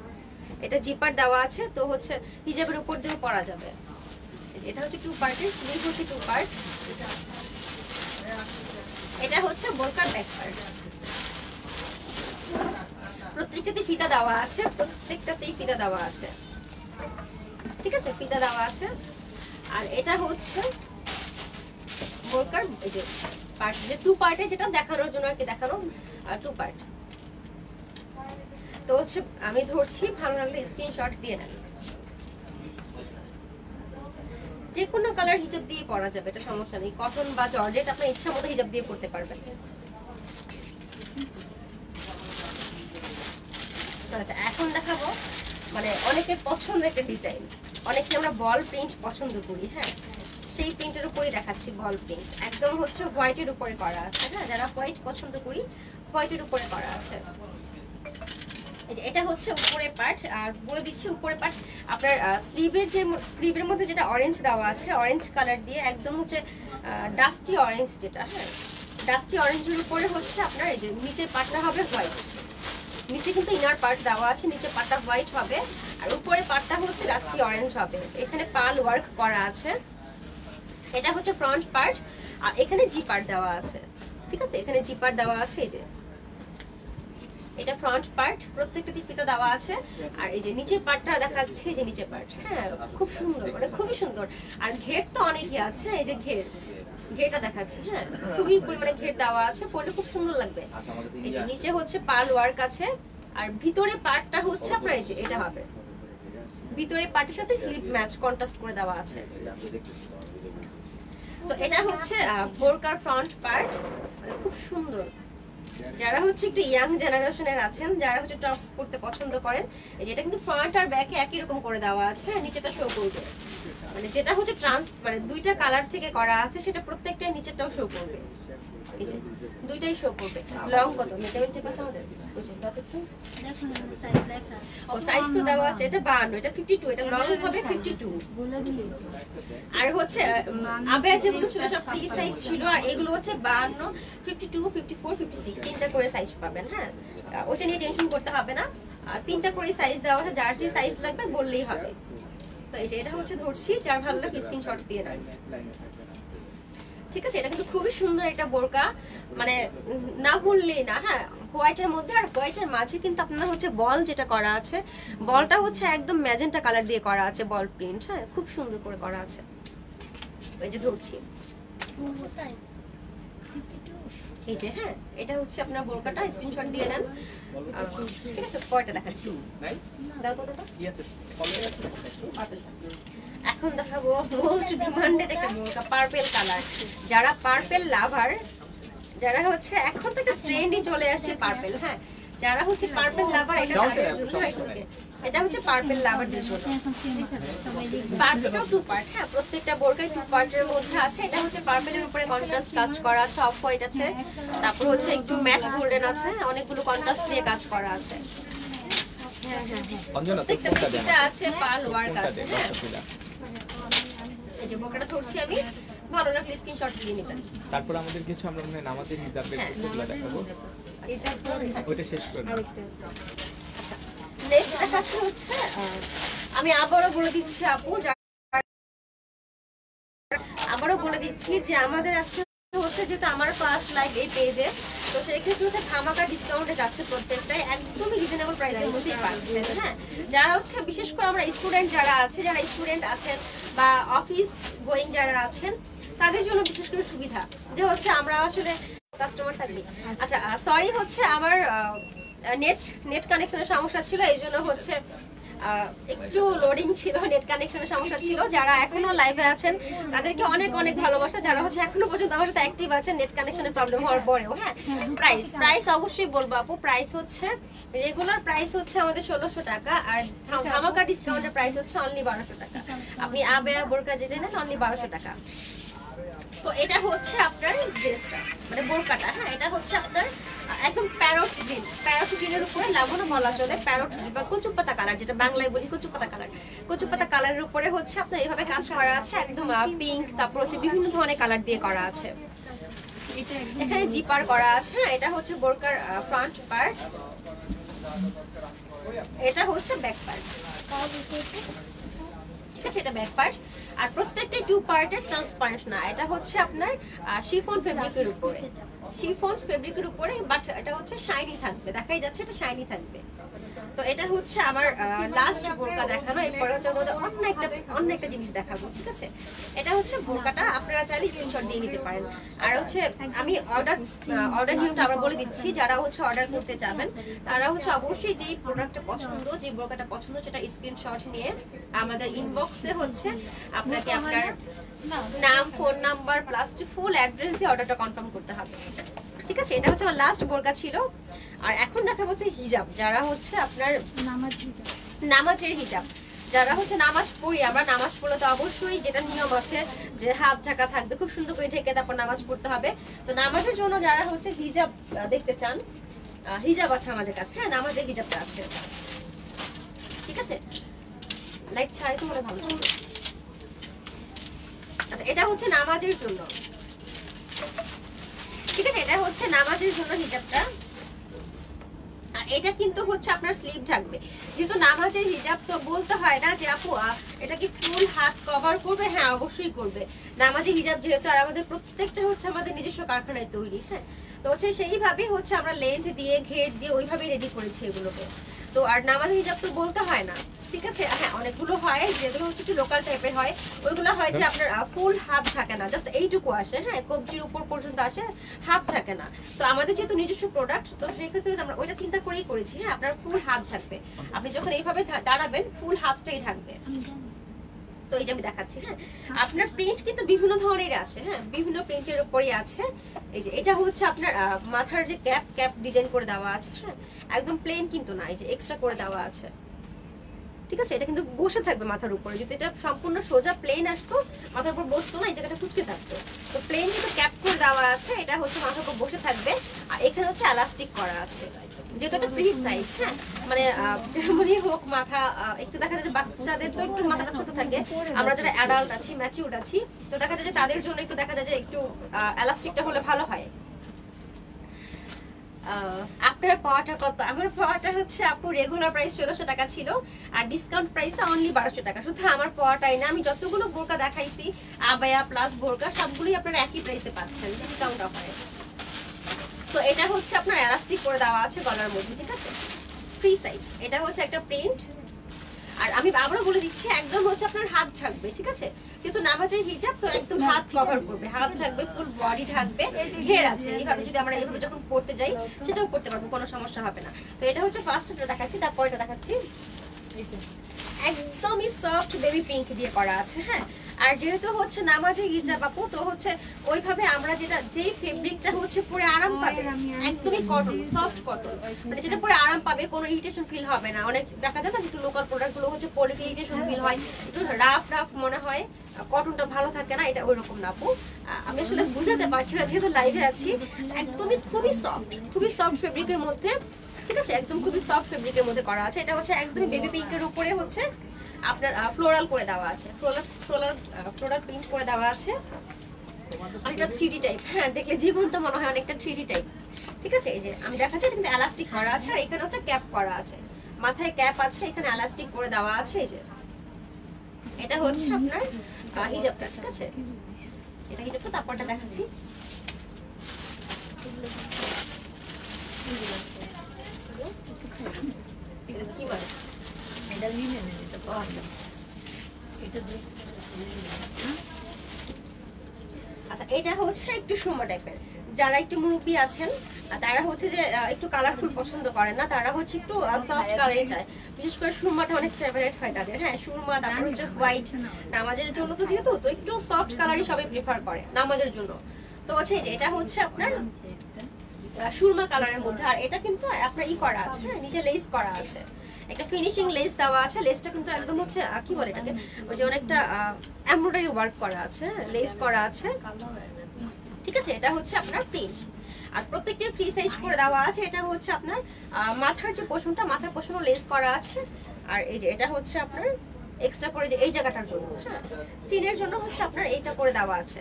এটা জিপার দেওয়া আছে, তো হচ্ছে হিজাবের উপর দিয়েও পরা যাবে। এটা হচ্ছে 2 পার্টের, স্লিভ হচ্ছে 2 পার্ট। এটা হচ্ছে বোরকার ব্যাক পার্ট। প্রত্যেকটাতে ফিতা দেওয়া আছে, প্রত্যেকটাতেই ফিতা দেওয়া আছে। ঠিক আছে, ফিতা দেওয়া আছে। আর এটা হচ্ছে বোরকার এই যে পার্ট, যে 2 পার্টে যেটা দেখানোর জন্য আর কি দেখানো, 2 পার্ট। তো হচ্ছে আমি ধরছি, ভালো লাগলে স্ক্রিনশট দিয়ে দেন। যে কোনো কালার হিজাব দিয়ে পরা যাবে, এটা সমস্যা নেই। কটন বা জর্জেট আপনার ইচ্ছা মতো হিজাব দিয়ে পরতে পারবেন। আচ্ছা, এখন দেখাবো মানে অনেকের পছন্দের একটা ডিজাইন। অনেকে আমরা বল প্রিন্ট পছন্দ করি। হ্যাঁ, সেই প্রিন্টের উপরেই দেখাচ্ছি বল প্রিন্ট, একদম হচ্ছে হোয়াইটের উপরে করা আছে। হ্যাঁ, যারা হোয়াইট পছন্দ করি হোয়াইটের উপরে করা আছে। এটা হচ্ছে উপরের পার্ট। আর বলে দিচ্ছি উপরের পার্ট আপনার স্লিভের মধ্যে যেটা অরেঞ্জ দেওয়া আছে, অরেঞ্জ কালার দিয়ে একদম হচ্ছে ডাস্টি অরেঞ্জ যেটা। হ্যাঁ, ডাস্টি অরেঞ্জের উপরে হচ্ছে আপনার এই যে নিচের পার্টটা হবে হোয়াইট। নিচে কিন্তু ইনার পার্ট দেওয়া আছে, নিচে পার্টটা হোয়াইট হবে আর উপরে পার্টটা হচ্ছে ডাস্টি অরেঞ্জ হবে। এখানে পাল ওয়ার্ক করা আছে। এটা হচ্ছে ফ্রন্ট পার্ট আর এখানে জি পার্ট দেওয়া আছে। ঠিক আছে, এখানে জি পার্ট দেওয়া আছে। এই যে এটা ফ্রন্ট পার্ট, প্রত্যেকটাতে ফিতা দেওয়া আছে। আর এই যে নিচের পার্টটা দেখাচ্ছে, এই যে নিচের পার্ট। হ্যাঁ, খুব সুন্দর, মানে খুবই সুন্দর। আর ঘের তো অনেকই আছে। এই যে ঘেরটা দেখাচ্ছি। হ্যাঁ, খুবই পরিমাণে ঘের দেওয়া আছে, পরলে খুব সুন্দর লাগবে। এই যে নিচে হচ্ছে পাল ওয়ার্ক আছে আর ভিতরে পার্টটা হচ্ছে আপনার এই যে এটা হবে, ভিতরে পার্টের সাথে স্লিপ ম্যাচ কন্ট্রাস্ট করে দেওয়া আছে। তো এটা হচ্ছে বোরকার ফ্রন্ট পার্ট, মানে খুব সুন্দর। যারা হচ্ছে একটু ইয়াং জেনারেশনের আছেন, যারা হচ্ছে টপস পরতে পছন্দ করেন, এই যে এটা কিন্তু ফ্রন্ট আর ব্যাকে একই রকম করে দেওয়া আছে। নিচেটা শো করবে, মানে যেটা হচ্ছে মানে 2টা কালার থেকে করা আছে, সেটা প্রত্যেকটাই নিচেরটাও শো করবে। এই যে দুইটাই শো করবে। লং কত মেজারমেন্ট টেপ আছে আমাদের? বুঝুন কত একটু দেখুন সাইজ লেখা ও সাইজ তো দেওয়া আছে, এটা 52, এটা 52, এটা লং হবে 52। বলে দিলি আর হচ্ছে আবেয়া যেগুলো ছিল সব ফ্রি সাইজ ছিল, আর এগুলো হচ্ছে 52, 52, 54, 56 তিনটা করে সাইজ পাবেন। হ্যাঁ, ওইটা নিয়ে টেনশন করতে হবে না, তিনটা করে সাইজ দেওয়া আছে, যার যে সাইজ লাগবে বললেই হবে। তো এই যে এটা হচ্ছে ধরছি, যার ভালো লাগে স্ক্রিনশট দিয়ে নেন। ঠিক আছে, এটা কিন্তু খুবই সুন্দর একটা বোরকা, মানে না বললেই না। হ্যাঁ, হোয়াইটের মধ্যে, আর হোয়াইটের মাঝে কিন্তু আপনার হচ্ছে বল যেটা করা আছে, বলটা হচ্ছে একদম ম্যাজেন্টা কালার দিয়ে করা আছে, বল প্রিন্ট। হ্যাঁ, খুব সুন্দর করে করা আছে। এই যে ধরছি, সাইজ এই যে হ্যাঁ, এটা হচ্ছে আপনার বোরকাটা, স্ক্রিনশট দিয়ে নেন। ঠিক আছে, পরেরটা দেখাচ্ছি। দাও তো দাও। এখন দেখাবো মোস্ট ডিমান্ডেড একটা বোরকা, পার্পল কালার। যারা পার্পল লাভার, যারা হচ্ছে এখন তো একটা ট্রেন্ডই চলে আসছে পার্পল। হ্যাঁ, যারা হচ্ছে পার্পল লাভার, এটা তাদের জন্য। এটা হচ্ছে পার্পল লাভারদের জন্য। এখন চেঞ্জ হবে সবাই দেখবে পার্টটাও 2 পার্ট। হ্যাঁ, প্রত্যেকটা বোরকায় 2 পার্টের মধ্যে আছে। এটা হচ্ছে পার্পলের উপরে কন্ট্রাস্ট কাজ করা আছে, অফ হোয়াইট আছে, তারপর হচ্ছে একটু ম্যাট গোল্ডেন আছে, অনেকগুলো কন্ট্রাস্ট দিয়ে কাজ করা আছে। হ্যাঁ হ্যাঁ হ্যাঁ, অঞ্জনা তো প্রত্যেকটা কোনটা দেন? দিকটা আছে, পাল ওয়ার্ক কোনটা আছে। দেন? হ্যাঁ, দর্শকরা। এই যে বোরকাটা ধরছি আমি, ভালো লাগলে স্ক্রিনশট দিয়ে নেবেন। তারপর আমাদের কিছু আমরা মানে নামাজের হিজাবের হ্যাঁ, কুর্তিগুলো দেখাবো। ওইটা শেষ করে দাও। নেক্সট দেখাচ্ছে হচ্ছে আমি আবারও বলে দিচ্ছি আপু, আবারও বলে দিচ্ছি যে আমাদের আজকে হচ্ছে যেহেতু আমার ফার্স্ট লাইভ এই পেজে, তো সেই ক্ষেত্রে হচ্ছে ধামাকা ডিসকাউন্টে যাচ্ছে প্রত্যেকটাই, একদমই রিজনেবল প্রাইসের মধ্যেই পাচ্ছেন। হ্যাঁ, যারা হচ্ছে বিশেষ করে আমরা স্টুডেন্ট যারা আছে, যারা স্টুডেন্ট আছেন বা অফিস গোয়িং যারা আছেন, তাদের জন্য বিশেষ করে সুবিধা যে হচ্ছে আমরা আসলে কাস্টমার থাকবে। আচ্ছা, সরি হচ্ছে আমার নেট কানেকশনের সমস্যা ছিল, এই জন্য হচ্ছে একটু লোডিং ছিল, নেট কানেকশনের সমস্যা ছিল। যারা এখনো লাইভে আছেন তাদেরকে অনেক অনেক ভালোবাসা, যারা হচ্ছে এখনো পর্যন্ত আমার সাথে অ্যাক্টিভ আছেন নেট কানেকশনের প্রবলেম হওয়ার পরেও। হ্যাঁ, প্রাইস অবশ্যই বলবো আপু, প্রাইস হচ্ছে রেগুলার প্রাইস হচ্ছে আমাদের 1600 টাকা, আর ধামাকা ডিসকাউন্টের প্রাইস হচ্ছে অনলি 1200 টাকা। আপনি আবেয়া বোরকা যেটা নেন অনলি 1200 টাকা। তো এটা হচ্ছে আপনার ড্রেসটা, মানে বোরকাটা। হ্যাঁ, এটা হচ্ছে আপনার একদম প্যারট গ্রিনের উপরে লাবণা বলা চলে, প্যারট গ্রিন বা কচুপাতা কালার, যেটা বাংলায় বলি কচুপাতা কালার। কচুপাতা কালারের উপরে হচ্ছে আপনার এইভাবে কাজ করা আছে, একদম পিঙ্ক, তারপর হচ্ছে বিভিন্ন ধরনের কালার দিয়ে করা আছে। এখানে জিপার করা আছে। হ্যাঁ, এটা হচ্ছে বোরকার ফ্রন্ট পার্ট, এটা হচ্ছে ব্যাক পার্ট। ঠিক আছে, এটা ব্যাক পার্ট। আর প্রত্যেকটা 2 পার্টের ট্রান্সপারেন্ট না, এটা হচ্ছে আপনার শিফন ফেব্রিকের উপরে, শিফন ফেব্রিকের উপরে, বাট এটা হচ্ছে শাইনি থাকবে, দেখাই যাচ্ছে এটা শাইনি থাকবে। তো এটা হচ্ছে আমার লাস্ট বোরকা দেখানো, এরপরে হচ্ছে অন্য একটা জিনিস দেখাবো। ঠিক আছে, এটা হচ্ছে বোরকাটা, আপনারা চাইলে স্ক্রিনশট দিয়ে নিতে পারেন। আর হচ্ছে আমি অর্ডার নিয়মটা আবার বলে দিচ্ছি, যারা হচ্ছে অর্ডার করতে যাবেন তারা হচ্ছে অবশ্যই যেই প্রোডাক্টটা পছন্দ, যে বোরকাটা পছন্দ, সেটা স্ক্রিনশট নিয়ে আমাদের ইনবক্সে হচ্ছে আপনাকে আপনার নাম, phone number plus full address দিয়ে অর্ডারটা কনফার্ম করতে হবে। ঠিক আছে, এটা হচ্ছে আমার লাস্ট বোরকা ছিল। আর এখন দেখা হচ্ছে হিজাব, যারা হচ্ছে আপনার নামাজের হিজাব, যারা হচ্ছে নামাজ পড়ি, আমরা নামাজ পড়লে তো অবশ্যই যেটা নিয়ম আছে যে হাত ঢাকা থাকবে, খুব সুন্দর করে ঢেকে তারপর নামাজ পড়তে হবে। তো নামাজের জন্য যারা হচ্ছে হিজাব দেখতে চান, হিজাব আছে আমাদের কাছে। হ্যাঁ, নামাজের হিজাবটা আছে। ঠিক আছে, লাইট ছাড়াই তো মনে ভালো ছিল। আচ্ছা, এটা হচ্ছে নামাজের জন্য। ঠিক আছে, এটা হচ্ছে নামাজের জন্য হিজাবটা। আর এটা কিন্তু হচ্ছে আপনার স্লিভ থাকবে, যেহেতু নামাজের হিজাব তো বলতে হয় না যে আপু এটা কি ফুল হাত কভার করবে। হ্যাঁ, অবশ্যই করবে। নামাজের হিজাব যেহেতু, আর আমাদের প্রত্যেকটা হচ্ছে আমাদের নিজস্ব কারখানায় তৈরি। হ্যাঁ, তো হচ্ছে সেইভাবেই হচ্ছে আমরা লেন্থ দিয়ে ঘের দিয়ে ওইভাবেই রেডি করেছি এগুলোকে। তো আর নামাজের হিজাব তো বলতে হয় না। ঠিক আছে, হ্যাঁ, অনেকগুলো হয় যেগুলো হচ্ছে একটু লোকাল টাইপের হয়, ওইগুলো হয় যে আপনার ফুল হাত থাকে না, জাস্ট এইটুকু আসে। হ্যাঁ, কবজির উপর পর্যন্ত আসে, হাত থাকে না। তো আমাদের যেহেতু নিজস্ব প্রোডাক্ট, তো সেক্ষেত্রে আমরা ওইটা চিন্তা করেই করেছি। হ্যাঁ, আপনার ফুল হাত থাকবে, আপনি যখন এইভাবে দাঁড়াবেন ফুল হাতটাই থাকবে। তো এই যে আমি দেখাচ্ছি। হ্যাঁ, আপনার প্রিন্ট কিন্তু বিভিন্ন ধরনের আছে। হ্যাঁ, বিভিন্ন প্রিন্টের উপরেই আছে। এই যে এটা হচ্ছে আপনার মাথার যে ক্যাপ ডিজাইন করে দেওয়া আছে। হ্যাঁ, একদম প্লেন কিন্তু না, এই যে এক্সট্রা করে দেওয়া আছে। ঠিক আছে, এটা কিন্তু বসে থাকবে মাথার উপরে। যদি এটা সম্পূর্ণ সোজা প্লেন আসতো, মাথার উপর বসতো না, এই জায়গাটা কুচকে থাকতো। তো প্লেন কিন্তু ক্যাপ করে দেওয়া আছে, এটা হচ্ছে মাথার উপর বসে থাকবে। আর এখানে হচ্ছে এলাস্টিক করা আছে, যেহেতু এটা ফ্রি সাইজ। হ্যাঁ, মানে যেমনই হোক মাথা একটু দেখা যায় যে বাচ্চাদের তো একটু মাথাটা ছোট থাকে, আমরা যারা অ্যাডাল্ট আছি, ম্যাচিউরড আছি, তো দেখা যায় যে তাদের জন্য একটু দেখা যায় যে একটু এলাস্টিকটা হলে ভালো হয়। আপনার পাওয়াটা কত? আমার পাওয়াটা হচ্ছে আপু রেগুলার প্রাইস 1600 টাকা ছিল, আর ডিসকাউন্ট প্রাইসে অনলি 1200 টাকা। শুধু আমার পাওয়াটাই না, আমি যতগুলো বোরকা দেখাইছি আবায়া প্লাস বোরকা সবগুলোই আপনারা একই প্রাইসে পাচ্ছেন ডিসকাউন্ট অফারে। তো এটা হচ্ছে আপনার এলাস্টিক করে দেওয়া আছে গলার মধ্যে, ঠিক আছে, ফ্রি সাইজ। এটা হচ্ছে একটা প্রিন্ট। আর আমি আবারও বলে দিচ্ছি, একদম হচ্ছে আপনার হাত ঢাকবে, ঠিক আছে, যেহেতু নামাজের হিজাব তো একদম হাত কভার করবে, হাত ঢাকবে, ফুল বডি ঢাকবে, ঘের আছে। এইভাবে যদি আমরা এইভাবে যখন পড়তে যাই সেটাও করতে পারবো, কোনো সমস্যা হবে না। তো এটা হচ্ছে ফার্স্টটা দেখাচ্ছি, তারপর এটা দেখাচ্ছি। একদমই সফট বেবি পিঙ্ক দিয়ে করা আছে। হ্যাঁ, আর যেহেতু হচ্ছে নামাজে হিজাব আপু, তো হচ্ছে ওইভাবে আমরা যেই ফেব্রিকটা হচ্ছে পরে আরাম পাবে, একদমই কটন, সফট কটন, মানে যেটা পরে আরাম পাবে, কোনো ইরিটেশন ফিল হবে না। অনেক দেখা যায় না একটু লোকাল প্রোডাক্টগুলো হচ্ছে পরে ইরিটেশন ফিল হয়, একটু রাফ মনে হয়, কটনটা ভালো থাকে না, এটা ওইরকম না আপু। আমি আসলে বুঝাতে পারছি না যেহেতু লাইভে আছি। একদমই খুবই সফট ফেব্রিকের মধ্যে, ঠিক আছে, একদম খুবই সফট ফেব্রিকের মধ্যে করা আছে। এটা হচ্ছে একদমই বেবি পিঙ্কের উপরে হচ্ছে আপনার ফ্লোরাল করে দেওয়া আছে, ফ্লোরাল প্রিন্ট করে দেওয়া আছে। আর এটা 3D টাইপ, হ্যাঁ, দেখলে জীবন্ত মনে হয় অনেকটা 3D টাইপ, ঠিক আছে। এই যে আমি দেখাচ্ছি, এটা কিন্তু এলাস্টিক করা আছে, আর এখানে হচ্ছে ক্যাপ করা আছে, মাথায় ক্যাপ আছে, এখানে এলাস্টিক করে দেওয়া আছে। এই যে এটা হচ্ছে আপনার হিজাবটা, ঠিক আছে, এটা হিজাবটা। তারপরটা দেখাচ্ছি, কি বলে এটা নিয়ে নেন, এটা পাওয়া এটা দিয়ে। আচ্ছা, এটা হচ্ছে একটু সুরমা টাইপের। যারা একটু মুরব্বী আছেন তারা হচ্ছে যে একটু কালারফুল পছন্দ করেন না, তারা হচ্ছে একটু সফট কালারে চায়। বিশেষ করে সুরমাটা অনেক ফেভারিট হয় তাদের। হ্যাঁ, সুরমা, তারপর হচ্ছে হোয়াইট। নামাজের জন্য তো যেহেতু তো একটু সফট কালারই সবাই প্রেফার করে নামাজের জন্য। তো হচ্ছে এটা হচ্ছে আপনার সুরমা কালারের মধ্যে। আর এটা কিন্তু আপনার করা আছে, হ্যাঁ, নিচে লেস করা আছে, একটা ফিনিশিং লেস দেওয়া আছে। লেসটা কিন্তু একদম হচ্ছে কি বলে এটাকে, ওই যে অনেকটা এমব্রয়ডারি ওয়ার্ক করা আছে, লেস করা আছে, ঠিক আছে। এটা হচ্ছে আপনার প্রিন্ট। আর প্রত্যেকটা ফ্রি সাইজ করে দেওয়া আছে। এটা হচ্ছে আপনার মাথার যে পোষণটা, মাথার পোষণও লেস করা আছে। আর এই যে এটা হচ্ছে আপনার এক্সট্রা করে যে এই জায়গাটার জন্য, হ্যাঁ, চিনের জন্য হচ্ছে আপনার এইটা করে দেওয়া আছে,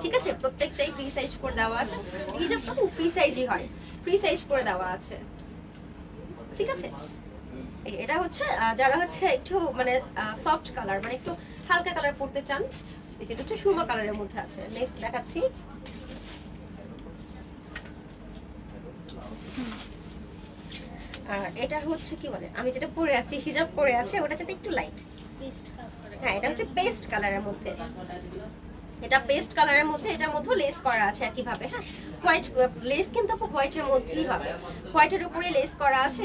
ঠিক আছে। প্রত্যেকটাই ফ্রি সাইজ করে দেওয়া আছে। হিজাবটা খুব ফ্রি সাইজই হয়, ফ্রি সাইজ করে দেওয়া আছে, ঠিক আছে। এটা হচ্ছে যারা হচ্ছে একটু মানে সফট কালার, মানে একটু হালকা কালার পড়তে চান, এটা হচ্ছে সুরমা কালারের মধ্যে আছে। নেক্সট দেখাচ্ছি, এটা হচ্ছে কি বলে, আমি যেটা পরে আছি হিজাব পরে আছে, ওটা যাতে একটু লাইট, হ্যাঁ, এটা হচ্ছে পেস্ট কালারের মধ্যে। এটা পেস্ট কালারের মধ্যে, এটার মধ্যে লেস করা আছে একইভাবে। হ্যাঁ, হোয়াইট লেস কিন্তু হোয়াইটের মধ্যেই হবে, হোয়াইটের উপরে লেস করা আছে,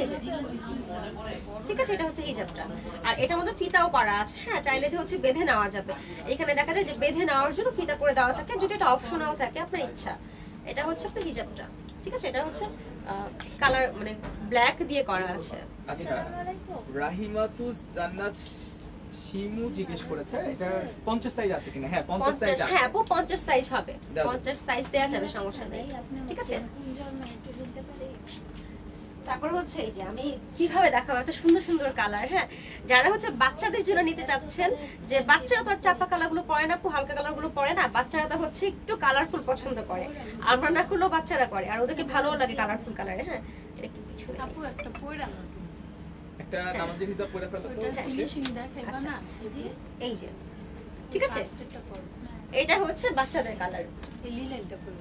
ঠিক আছে। এটা হচ্ছে হিজাবটা। আর এটার মধ্যে ফিতাও করা আছে, হ্যাঁ, চাইলে যে হচ্ছে বেঁধে নেওয়া যাবে। এখানে দেখা যায় যে বেঁধে নেওয়ার জন্য ফিতা করে দেওয়া থাকে, যদি এটা অপশনাল থাকে আপনার ইচ্ছা। এটা হচ্ছে আপনার হিজাবটা, ঠিক আছে। এটা হচ্ছে কালার মানে ব্ল্যাক দিয়ে করা আছে। আচ্ছা, রাহিমাতু জান্নাত শিমু জিজ্ঞেস করেছে এটা 50 সাইজ আছে কিনা। হ্যাঁ, 50 সাইজ আছে। হ্যাঁ আপু, 50 সাইজ হবে, 50 সাইজ দেয়া যাবে, সমস্যা নেই, ঠিক আছে। তারপর হচ্ছে এই যে আমি কিভাবে দেখাবো এত সুন্দর সুন্দর কালার। হ্যাঁ, যারা হচ্ছে বাচ্চাদের জন্য নিতে চাচ্ছেন, যে বাচ্চারা তো আর চাপা কালারগুলো পরে না, হালকা কালারগুলো পরে না, বাচ্চারা তো হচ্ছে একটু কালারফুল পছন্দ করে, আমরা না করলেও বাচ্চারা করে, আর ওদেরকে ভালোও লাগে কালারফুল কালারে। হ্যাঁ, একটু কিছু আপু একটা পয়রা একটা নামাজের হিসাব করে ফেলো তো। ফিনিশিং দেখাইবা না, এই যে, ঠিক আছে। এটা হচ্ছে বাচ্চাদের কালার, এই লিলাইনটা পরে,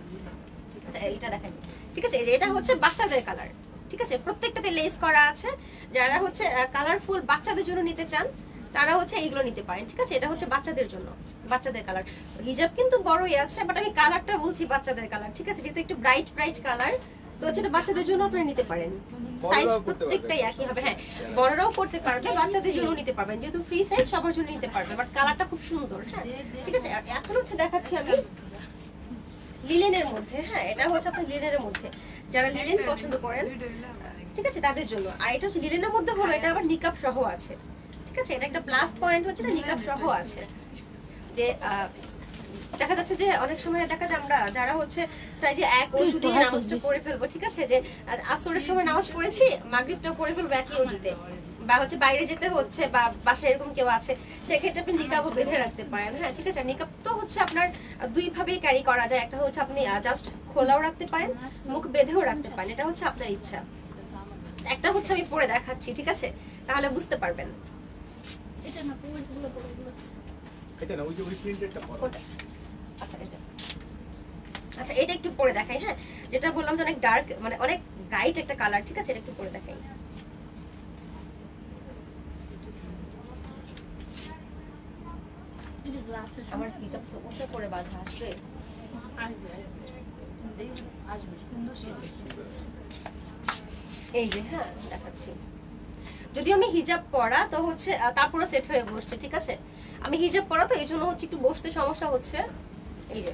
আচ্ছা এটা দেখেন, ঠিক আছে। এই যে এটা হচ্ছে বাচ্চাদের কালার, ঠিক আছে। প্রত্যেকটাতে লেস করা আছে। যারা হচ্ছে কালারফুল বাচ্চাদের জন্য নিতে চান তারা হচ্ছে এইগুলো নিতে পারেন, ঠিক আছে। এটা হচ্ছে বাচ্চাদের জন্য, বাচ্চাদের কালার। হিজাব কিন্তু বড়ই আছে, বাট আমি কালারটা বলছি বাচ্চাদের কালার, ঠিক আছে, যেহেতু একটু ব্রাইট কালার, তো যেটা বাচ্চাদের জন্য আপনারা নিতে পারেন। সাইজ প্রত্যেকটাই একই হবে, হ্যাঁ, বড়রাও করতে পারবে, বাচ্চাদের জন্য নিতে পারবেন, যেহেতু ফ্রি সাইজ সবার জন্য নিতে পারবে, বাট কালারটা খুব সুন্দর। হ্যাঁ, ঠিক আছে। আর এখন হচ্ছে দেখাচ্ছি আমি লিলেনের মধ্যে। হ্যাঁ, এটা হচ্ছে আপনার লিলেনের মধ্যে, যারা লিলেন পছন্দ করেন ঠিক আছে, তাদের জন্য। আর এটা হচ্ছে লিলেনের মধ্যে হলো, এটা আবার নিকাব সহ আছে, ঠিক আছে। এটা একটা প্লাস পয়েন্ট হচ্ছে এটা নিকাব সহ আছে। যে দেখা যাচ্ছে যে অনেক সময় দেখা যায় আমরা যারা হচ্ছে চাই যে এক অজুতে নামাজটা পড়ে ফেলবো, ঠিক আছে, যে আসরের সময় নামাজ পড়েছি মাগরিবটা পড়ে ফেলবো একই অজুতে, বা হচ্ছে বাইরে যেতে হচ্ছে বা বাসায় এরকম কেউ আছে, সেক্ষেত্রে আপনি নিকাবও বেঁধে রাখতে পারেন। হ্যাঁ, ঠিক আছে। নিকাব তো হচ্ছে আপনার দুই ভাবেই ক্যারি করা যায়। একটা হচ্ছে আপনি জাস্ট খোলাও রাখতে পারেন, মুখ বেঁধেও রাখতে পারেন, এটা হচ্ছে আপনার ইচ্ছা। একটা হচ্ছে আমি পরে দেখাচ্ছি, ঠিক আছে, তাহলে বুঝতে পারবেন। এটা না পুরোগুলো পুরোগুলো এটা না, ওই যে ওই প্রিন্টেডটা পড়ো। ওটা আচ্ছা, এটা আচ্ছা, এটা একটু পরে দেখাই। হ্যাঁ, যেটা বললাম যে অনেক ডার্ক, মানে অনেক ব্রাইট একটা কালার, ঠিক আছে, এটা একটু পরে দেখাই। এই যে গ্লাসের আমার হিজাব তো উঁচু করে বাঁধা আসবে। আসবে আসবে সুন্দর সেজে এই যে, হ্যাঁ দেখাচ্ছি। যদি আমি হিজাব পরা তো হচ্ছে তারপরে সেট হয়ে বসছে, ঠিক আছে। আমি হিজাব পরা তো এই জন্য হচ্ছে একটু বসতে সমস্যা হচ্ছে। এই যে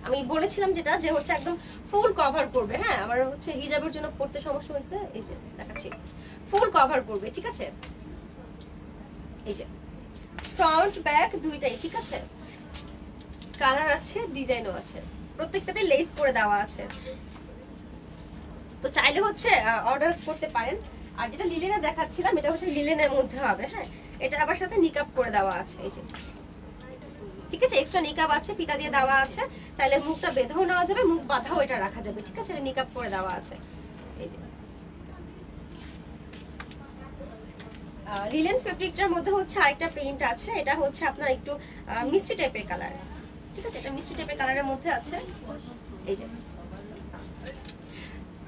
আমি বলেছিলাম যেটা যে হচ্ছে একদম ফুল কভার করবে। হ্যাঁ, আমার হচ্ছে হিজাবের জন্য পড়তে সমস্যা হয়েছে। এই যে দেখাচ্ছি, ফুল কভার করবে, ঠিক আছে। এই যে ফ্রন্ট ব্যাক দুইটাই, ঠিক আছে। কালার আছে, ডিজাইনও আছে, প্রত্যেকটাতে লেস করে দেওয়া আছে। তো চাইলে হচ্ছে অর্ডার করতে পারেন। আর যেটা লিলেনে দেখাচ্ছিলাম এটা হচ্ছে লিলেনের মধ্যে হবে। হ্যাঁ, এটা আবার সাথে নিকাব করে দেওয়া আছে, এই যে, ঠিক আছে। এক্সট্রা নিকাব আছে, ফিতা দিয়ে দেওয়া আছে। চাইলে মুখটা বেঁধেও নেওয়া যাবে, মুখ বাঁধাও এটা রাখা যাবে, ঠিক আছে। এটা নিকাব করে দেওয়া আছে। এই যে লিলেন ফেব্রিকটার মধ্যে হচ্ছে আরেকটা প্রিন্ট আছে, এটা হচ্ছে আপনার একটু মিষ্টি টাইপের কালার, ঠিক আছে। এটা মিষ্টি টাইপের কালারের মধ্যে আছে। এই যে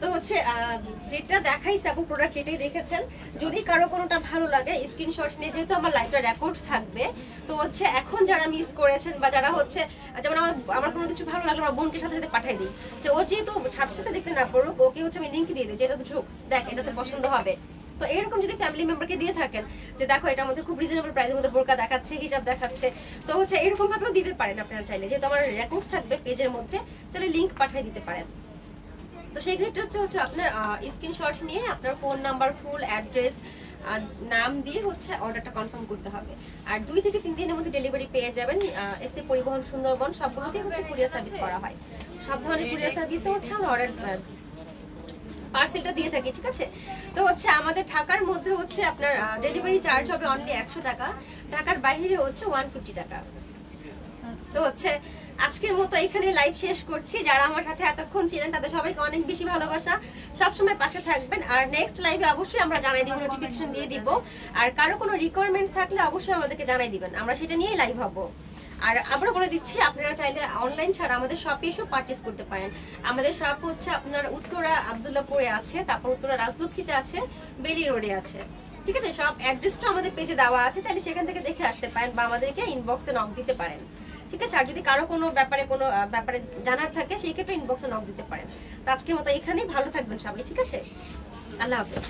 তো হচ্ছে যেটা দেখাইছে আপু প্রোডাক্ট যেটাই দেখেছেন, যদি কারো কোনোটা ভালো লাগে স্ক্রিনশট নিয়ে, যেহেতু আমার লাইভটা রেকর্ড থাকবে, তো হচ্ছে এখন যারা মিস করেছেন বা যারা হচ্ছে যেমন আমার কোনো কিছু ভালো লাগলো আমার বোনকে সাথে সাথে পাঠিয়ে দিই, যে ও যেহেতু সাথে সাথে দেখতে না পারুক, ওকে হচ্ছে আমি লিঙ্ক দিয়ে দিই, যেটা তো ঝুঁক দেখ এটাতে পছন্দ হবে। তো এরকম যদি ফ্যামিলি মেম্বারকে দিয়ে থাকেন যে দেখো এটার মধ্যে খুব রিজনেবল প্রাইসের মধ্যে বোরকা দেখাচ্ছে, হিজাব দেখাচ্ছে, তো হচ্ছে এরকম ভাবেও দিতে পারেন আপনারা চাইলে, যেহেতু আমার রেকর্ড থাকবে পেজের মধ্যে, চাইলে লিঙ্ক পাঠিয়ে দিতে পারেন। তো সেই ক্ষেত্রে হচ্ছে আপনার স্ক্রিনশট নিয়ে আপনার ফোন নাম্বার, ফুল অ্যাড্রেস, নাম দিয়ে হচ্ছে অর্ডারটা কনফার্ম করতে হবে। আর 2 থেকে 3 দিনের মধ্যে ডেলিভারি পেয়ে যাবেন। এসএ পরিবহন, সুন্দরবন সবগুলোতেই হচ্ছে কুরিয়ার সার্ভিস করা হয়। সব ধরনের কুরিয়ার সার্ভিসে হচ্ছে আমরা অর্ডার পার্সেলটা দিয়ে থাকি, ঠিক আছে। তো হচ্ছে আমাদের ঢাকার মধ্যে হচ্ছে আপনার ডেলিভারি চার্জ হবে অনলি 100 টাকা, ঢাকার বাইরে হচ্ছে 150 টাকা। তো হচ্ছে আজকের মতো এখানে লাইভ শেষ করছি। যারা আমার সাথে এতক্ষণ ছিলেন তাদের সবাইকে অনেক বেশি ভালোবাসা, সবসময় পাশে থাকবেন। আর নেক্সট লাইভে অবশ্যই আমরা জানাই দিব, নোটিফিকেশন দিয়ে দিব। আর কারো কোনো রিকোয়ারমেন্ট থাকলে অবশ্যই আমাদেরকে জানাই দিবেন, আমরা সেটা নিয়েই লাইভ হব। আর আবারও বলে দিচ্ছি, আপনারা চাইলে অনলাইন ছাড়া আমাদের শপে এসেও পারচেস করতে পারেন। আমাদের শপ হচ্ছে আপনার উত্তরা আব্দুল্লাহপুরে আছে, তারপর উত্তরা রাজলক্ষ্মীতে আছে, বেলি রোডে আছে, ঠিক আছে। সব অ্যাড্রেসটা আমাদের পেজে দেওয়া আছে, চাইলে সেখান থেকে দেখে আসতে পারেন বা আমাদেরকে ইনবক্সে নক দিতে পারেন, ঠিক আছে। আর যদি কারো কোনো ব্যাপারে জানার থাকে সেই ক্ষেত্রে ইনবক্সে নক দিতে পারেন। তো আজকের মতো এখানেই, ভালো থাকবেন সবাই, ঠিক আছে। আল্লাহ হাফেজ।